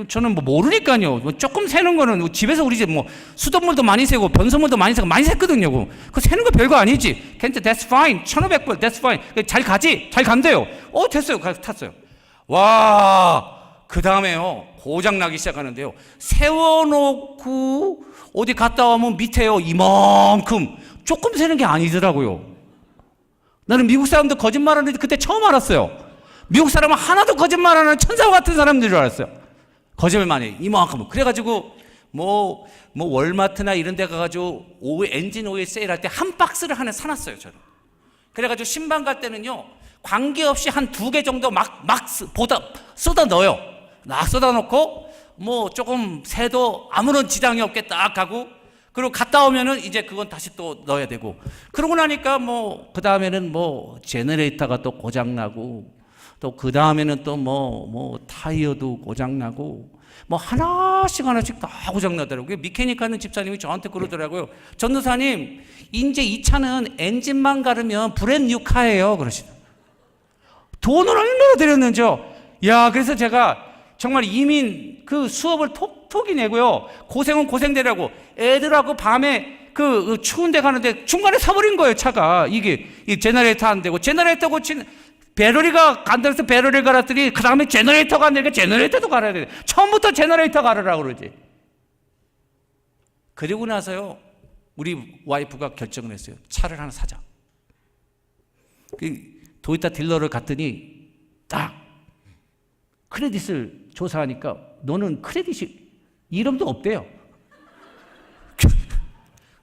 저는 뭐 모르니까요. 뭐 조금 새는 거는 집에서 우리 집 뭐 수돗물도 많이 새고 변소물도 많이 새고 많이 샜거든요. 그 새는 거 별거 아니지. 괜찮, that's fine. 1,500불, that's fine. 잘 가지? 잘 간대요. 됐어요. 탔어요. 와, 그 다음에요. 고장 나기 시작하는데요. 세워놓고 어디 갔다 오면 밑에요. 이만큼 조금 새는 게 아니더라고요. 나는 미국 사람들 거짓말하는데 그때 처음 알았어요. 미국 사람은 하나도 거짓말하는 천사와 같은 사람들인 줄 알았어요. 거짓말 많이 해. 이만큼. 그래가지고 뭐 월마트나 이런 데 가가지고 엔진 오일 세일할 때 한 박스를 하나 사놨어요, 저는. 그래가지고 신방 갈 때는요, 관계없이 한 2개 정도 막 쏟아 넣어요. 막 쏟아 넣고 뭐 조금 새도 아무런 지장이 없게 딱 가고, 그리고 갔다 오면은 이제 그건 다시 또 넣어야 되고, 그러고 나니까 뭐 그 다음에는 뭐 제너레이터가 또 고장 나고, 또 그 다음에는 또 뭐 타이어도 고장 나고, 뭐 하나씩 다 고장 나더라고요. 미케닉 하는 집사님이 저한테 그러더라고요. 전도사님, 이제 이 차는 엔진만 가르면 브랜드 뉴 카예요. 그러시더라고요. 돈을 얼마나 들였는지요. 야, 그래서 제가 정말 이민 그 수업을 톡톡히 내고요. 고생은 고생되라고 애들하고 밤에 그 추운 데 가는데 중간에 사버린 거예요, 차가. 이게 이 제너레이터 안 되고, 제너레이터 고친 배터리가 안 돼서 배터리를 갈았더니 그 다음에 제너레이터가 안 되니까 제너레이터도 갈아야 돼. 처음부터 제너레이터 갈으라고 그러지. 그리고 나서요, 우리 와이프가 결정을 했어요. 차를 하나 사자. 도요타 딜러를 갔더니 딱 크레딧을 조사하니까 너는 크레딧이 이름도 없대요.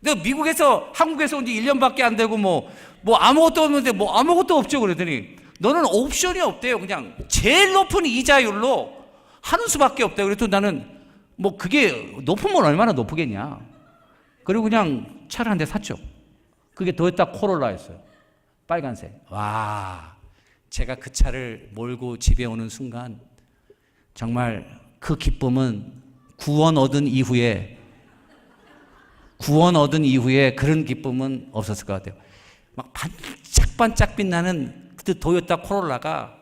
내가 미국에서 한국에서 온 지 1년밖에 안 되고 뭐 아무것도 없는데 뭐 아무것도 없죠. 그랬더니 너는 옵션이 없대요. 그냥 제일 높은 이자율로 하는 수밖에 없대요. 그래도 나는 뭐 그게 높으면 얼마나 높으겠냐. 그리고 그냥 차를 한 대 샀죠. 그게 도요타 코롤라였어요. 빨간색. 와, 제가 그 차를 몰고 집에 오는 순간 정말 그 기쁨은 구원 얻은 이후에 그런 기쁨은 없었을 것 같아요. 막 반짝반짝 빛나는 그 도요타 코롤라가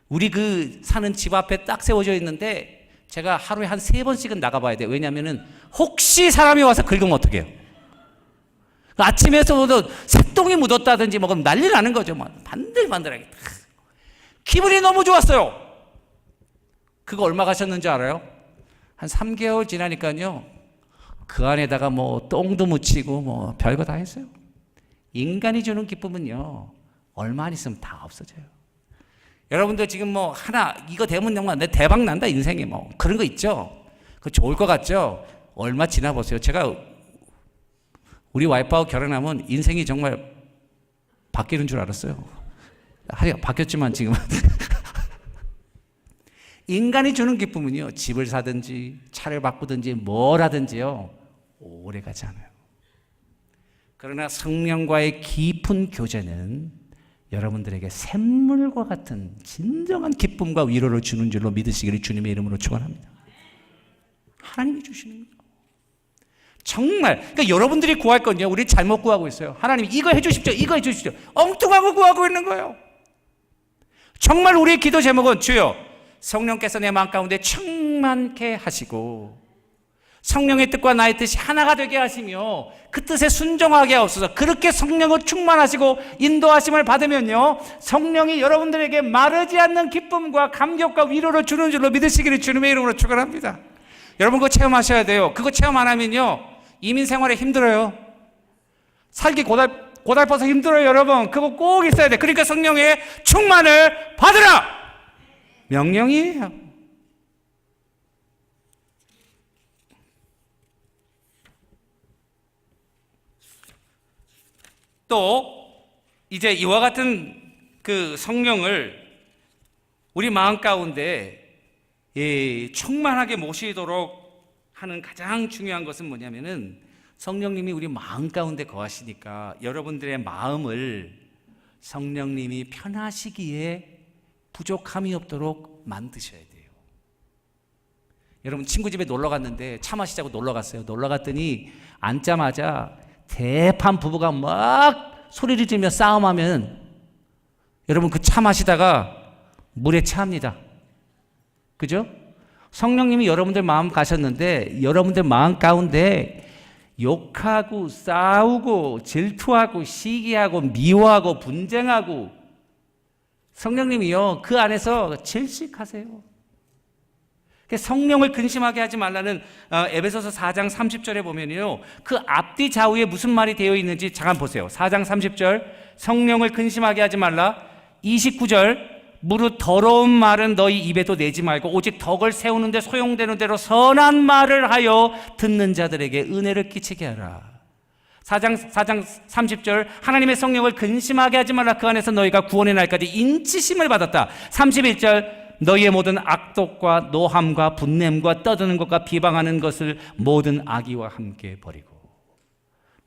우리 그 사는 집 앞에 딱 세워져 있는데 제가 하루에 한 3번씩은 나가봐야 돼요. 왜냐하면은 혹시 사람이 와서 긁으면 어떡해요. 아침에서부터 새똥이 묻었다든지 뭐 난리 나는 거죠. 막 반들반들하게. 기분이 너무 좋았어요. 그거 얼마 가셨는지 알아요? 한 3개월 지나니까요, 그 안에다가 뭐 똥도 묻히고 뭐 별거 다 했어요. 인간이 주는 기쁨은요, 얼마 안 있으면 다 없어져요. 여러분들 지금 뭐 하나 이거 되면 정말 내 대박 난다 인생에 뭐 그런 거 있죠. 그거 좋을 것 같죠. 얼마 지나 보세요. 제가 우리 와이프하고 결혼하면 인생이 정말 바뀌는 줄 알았어요. 바뀌었지만 지금은 인간이 주는 기쁨은요, 집을 사든지 차를 바꾸든지 뭘 하든지요, 오래 가지 않아요. 그러나 성령과의 깊은 교제는 여러분들에게 샘물과 같은 진정한 기쁨과 위로를 주는 줄로 믿으시기를 주님의 이름으로 축원합니다. 하나님이 주시는 거예요. 정말. 그러니까 여러분들이 구할 건요, 우리 잘못 구하고 있어요. 하나님 이거 해주십시오, 이거 해주십시오. 엉뚱하고 구하고 있는 거예요. 정말 우리의 기도 제목은 주여 성령께서 내 마음 가운데 충만케 하시고 성령의 뜻과 나의 뜻이 하나가 되게 하시며 그 뜻에 순종하게 하옵소서. 그렇게 성령을 충만하시고 인도하심을 받으면요, 성령이 여러분들에게 마르지 않는 기쁨과 감격과 위로를 주는 줄로 믿으시기를 주님의 이름으로 축원합니다. 여러분 그거 체험하셔야 돼요. 그거 체험 안 하면요, 이민 생활에 힘들어요. 살기 고달퍼서 힘들어요. 여러분 그거 꼭 있어야 돼. 그러니까 성령의 충만을 받으라 명령이에요. 또 이제 이와 같은 그 성령을 우리 마음 가운데 충만하게 모시도록 하는 가장 중요한 것은 뭐냐면은 성령님이 우리 마음 가운데 거하시니까 여러분들의 마음을 성령님이 편하시기에 부족함이 없도록 만드셔야 돼요. 여러분 친구 집에 놀러 갔는데 차 마시자고 놀러 갔어요. 놀러 갔더니 앉자마자 대판 부부가 막 소리를 지르며 싸움하면 여러분 그 차 마시다가 물에 체합니다. 그죠? 성령님이 여러분들 마음 가셨는데 여러분들 마음 가운데 욕하고 싸우고 질투하고 시기하고 미워하고 분쟁하고 성령님이요 그 안에서 질식하세요. 성령을 근심하게 하지 말라는 에베소서 4장 30절에 보면요 그 앞뒤 좌우에 무슨 말이 되어 있는지 잠깐 보세요. 4장 30절 성령을 근심하게 하지 말라. 29절 무릇 더러운 말은 너희 입에도 내지 말고 오직 덕을 세우는 데 소용되는 대로 선한 말을 하여 듣는 자들에게 은혜를 끼치게 하라. 4장 30절 하나님의 성령을 근심하게 하지 말라. 그 안에서 너희가 구원의 날까지 인치심을 받았다. 31절 너희의 모든 악독과 노함과 분냄과 떠드는 것과 비방하는 것을 모든 악의와 함께 버리고.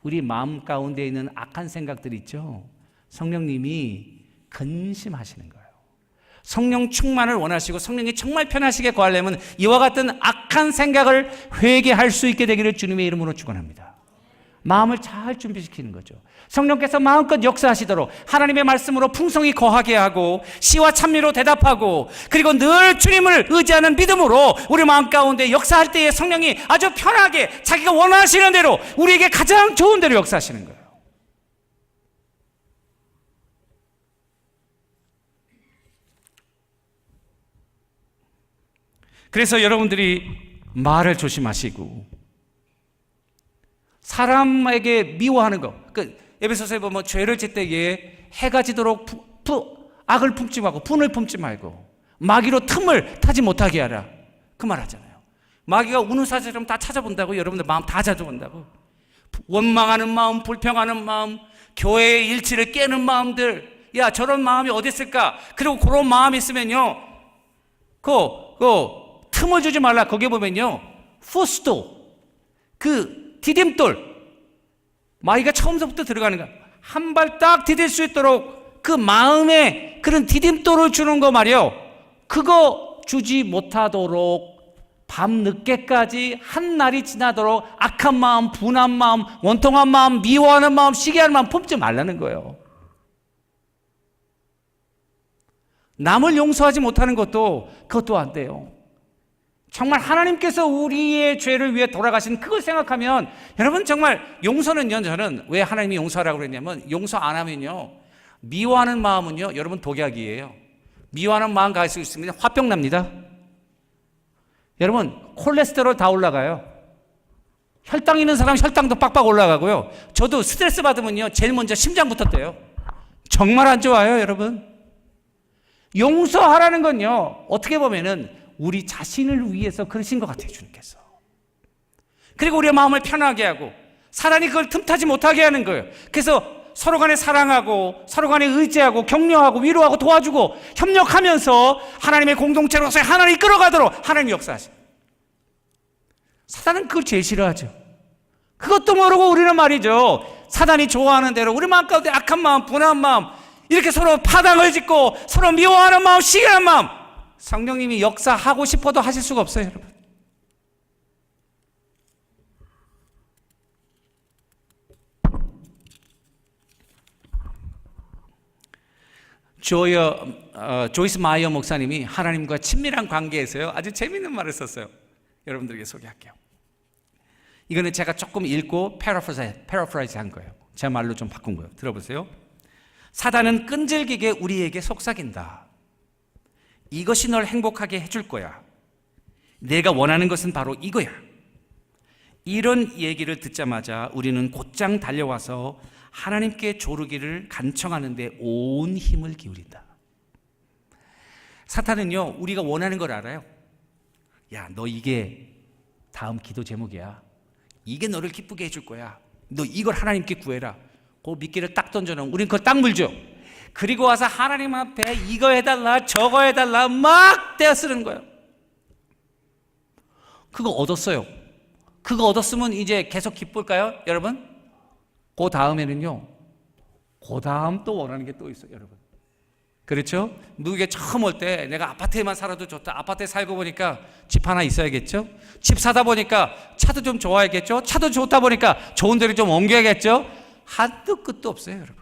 우리 마음 가운데 있는 악한 생각들 있죠. 성령님이 근심하시는 거예요. 성령 충만을 원하시고 성령이 정말 편하시게 구하려면 이와 같은 악한 생각을 회개할 수 있게 되기를 주님의 이름으로 축원합니다. 마음을 잘 준비시키는 거죠. 성령께서 마음껏 역사하시도록 하나님의 말씀으로 풍성히 거하게 하고 시와 찬미로 대답하고 그리고 늘 주님을 의지하는 믿음으로 우리 마음 가운데 역사할 때에 성령이 아주 편하게 자기가 원하시는 대로 우리에게 가장 좋은 대로 역사하시는 거예요. 그래서 여러분들이 말을 조심하시고 사람에게 미워하는 거. 에베소서에 보면 죄를 짓 때에 해가 지도록 악을 품지 말고 분을 품지 말고 마귀로 틈을 타지 못하게 하라. 그 말 하잖아요. 마귀가 우는 사자처럼 다 찾아본다고. 여러분들 마음 다 찾아본다고. 원망하는 마음, 불평하는 마음, 교회의 일치를 깨는 마음들. 야, 저런 마음이 어디 있을까? 그리고 그런 마음이 있으면요 틈을 주지 말라. 거기에 보면요 푸스도 그 디딤돌 마귀가 처음부터 들어가는 거야. 한 발 딱 디딜 수 있도록 그 마음에 그런 디딤돌을 주는 거 말이요. 그거 주지 못하도록 밤 늦게까지 한 날이 지나도록 악한 마음, 분한 마음, 원통한 마음, 미워하는 마음, 시기하는 마음 품지 말라는 거예요. 남을 용서하지 못하는 그것도 안 돼요. 정말 하나님께서 우리의 죄를 위해 돌아가신 그걸 생각하면 여러분 정말 용서는요, 저는 왜 하나님이 용서하라고 그랬냐면 용서 안 하면요 미워하는 마음은요 여러분 독약이에요. 미워하는 마음 가질 수 있으면 화병 납니다. 여러분 콜레스테롤 다 올라가요. 혈당 있는 사람 혈당도 빡빡 올라가고요. 저도 스트레스 받으면요 제일 먼저 심장부터 떼요. 정말 안 좋아요. 여러분 용서하라는 건요 어떻게 보면은 우리 자신을 위해서 그러신 것 같아요. 주님께서. 그리고 우리의 마음을 편하게 하고 사단이 그걸 틈타지 못하게 하는 거예요. 그래서 서로 간에 사랑하고 서로 간에 의지하고 격려하고 위로하고 도와주고 협력하면서 하나님의 공동체로서 하나님이 이끌어가도록 하나님이 역사하세요. 사단은 그걸 제일 싫어하죠. 그것도 모르고 우리는 말이죠 사단이 좋아하는 대로 우리 마음 가운데 악한 마음, 분한 마음 이렇게 서로 파당을 짓고 서로 미워하는 마음, 시기하는 마음 성령님이 역사하고 싶어도 하실 수가 없어요. 여러분 조이스 마이어 목사님이 하나님과 친밀한 관계에서요 아주 재미있는 말을 썼어요. 여러분들에게 소개할게요. 이거는 제가 조금 읽고 패러프라이즈 한 거예요. 제 말로 좀 바꾼 거예요. 들어보세요. 사단은 끈질기게 우리에게 속삭인다. 이것이 널 행복하게 해줄 거야. 내가 원하는 것은 바로 이거야. 이런 얘기를 듣자마자 우리는 곧장 달려와서 하나님께 조르기를 간청하는데 온 힘을 기울인다. 사탄은요 우리가 원하는 걸 알아요. 야, 너 이게 다음 기도 제목이야. 이게 너를 기쁘게 해줄 거야. 너 이걸 하나님께 구해라. 그 미끼를 딱 던져놓으면 우린 그걸 딱 물죠. 그리고 와서 하나님 앞에 이거 해달라 저거 해달라 막 떼어쓰는 거예요. 그거 얻었어요. 그거 얻었으면 이제 계속 기쁠까요? 여러분? 그 다음에는요 그 다음 또 원하는 게 또 있어요. 여러분 그렇죠? 미국에 처음 올 때 내가 아파트에만 살아도 좋다. 아파트에 살고 보니까 집 하나 있어야겠죠? 집 사다 보니까 차도 좀 좋아야겠죠? 차도 좋다 보니까 좋은 데로 좀 옮겨야겠죠? 한도 끝도 없어요, 여러분.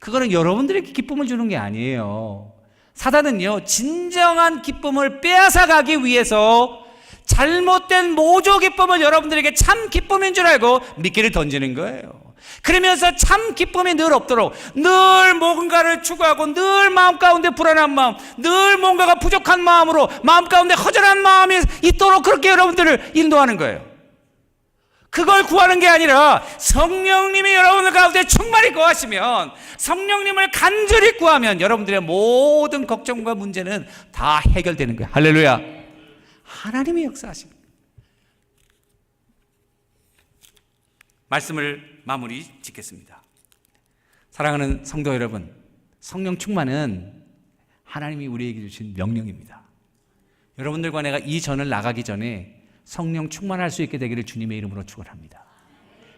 그거는 여러분들에게 기쁨을 주는 게 아니에요. 사단은요, 진정한 기쁨을 빼앗아가기 위해서 잘못된 모조 기쁨을 여러분들에게 참 기쁨인 줄 알고 미끼를 던지는 거예요. 그러면서 참 기쁨이 늘 없도록 늘 뭔가를 추구하고 늘 마음 가운데 불안한 마음, 늘 뭔가가 부족한 마음으로 마음 가운데 허전한 마음이 있도록 그렇게 여러분들을 인도하는 거예요. 그걸 구하는 게 아니라 성령님이 여러분들 가운데 충만히 거하시면, 성령님을 간절히 구하면 여러분들의 모든 걱정과 문제는 다 해결되는 거예요. 할렐루야. 하나님의 역사하십니다. 말씀을 마무리 짓겠습니다. 사랑하는 성도 여러분, 성령 충만은 하나님이 우리에게 주신 명령입니다. 여러분들과 내가 이 전을 나가기 전에 성령 충만할 수 있게 되기를 주님의 이름으로 축원합니다.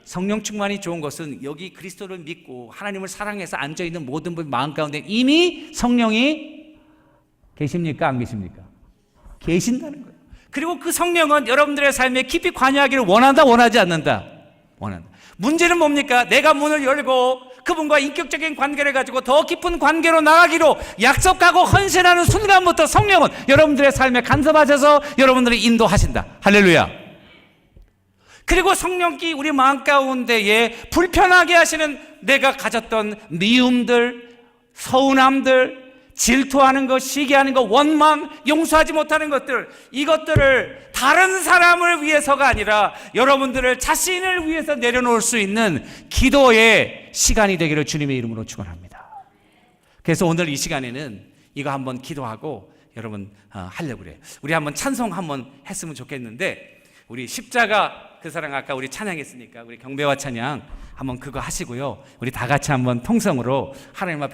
성령 충만이 좋은 것은 여기 그리스도를 믿고 하나님을 사랑해서 앉아있는 모든 분 마음 가운데 이미 성령이 계십니까? 안 계십니까? 계신다는 거예요. 그리고 그 성령은 여러분들의 삶에 깊이 관여하기를 원한다, 원하지 않는다? 원한다. 문제는 뭡니까? 내가 문을 열고 그분과 인격적인 관계를 가지고 더 깊은 관계로 나가기로 약속하고 헌신하는 순간부터 성령은 여러분들의 삶에 간섭하셔서 여러분들을 인도하신다. 할렐루야. 그리고 성령께 우리 마음 가운데에 불편하게 하시는 내가 가졌던 미움들, 서운함들, 질투하는 것, 시기하는 것, 원망, 용서하지 못하는 것들, 이것들을 다른 사람을 위해서가 아니라 여러분들을 자신을 위해서 내려놓을 수 있는 기도의 시간이 되기를 주님의 이름으로 축원합니다. 그래서 오늘 이 시간에는 이거 한번 기도하고 여러분 하려고 그래요. 우리 한번 찬송 한번 했으면 좋겠는데, 우리 십자가 그 사랑 아까 우리 찬양했으니까 우리 경배와 찬양 한번 그거 하시고요. 우리 다 같이 한번 통성으로 하나님 앞에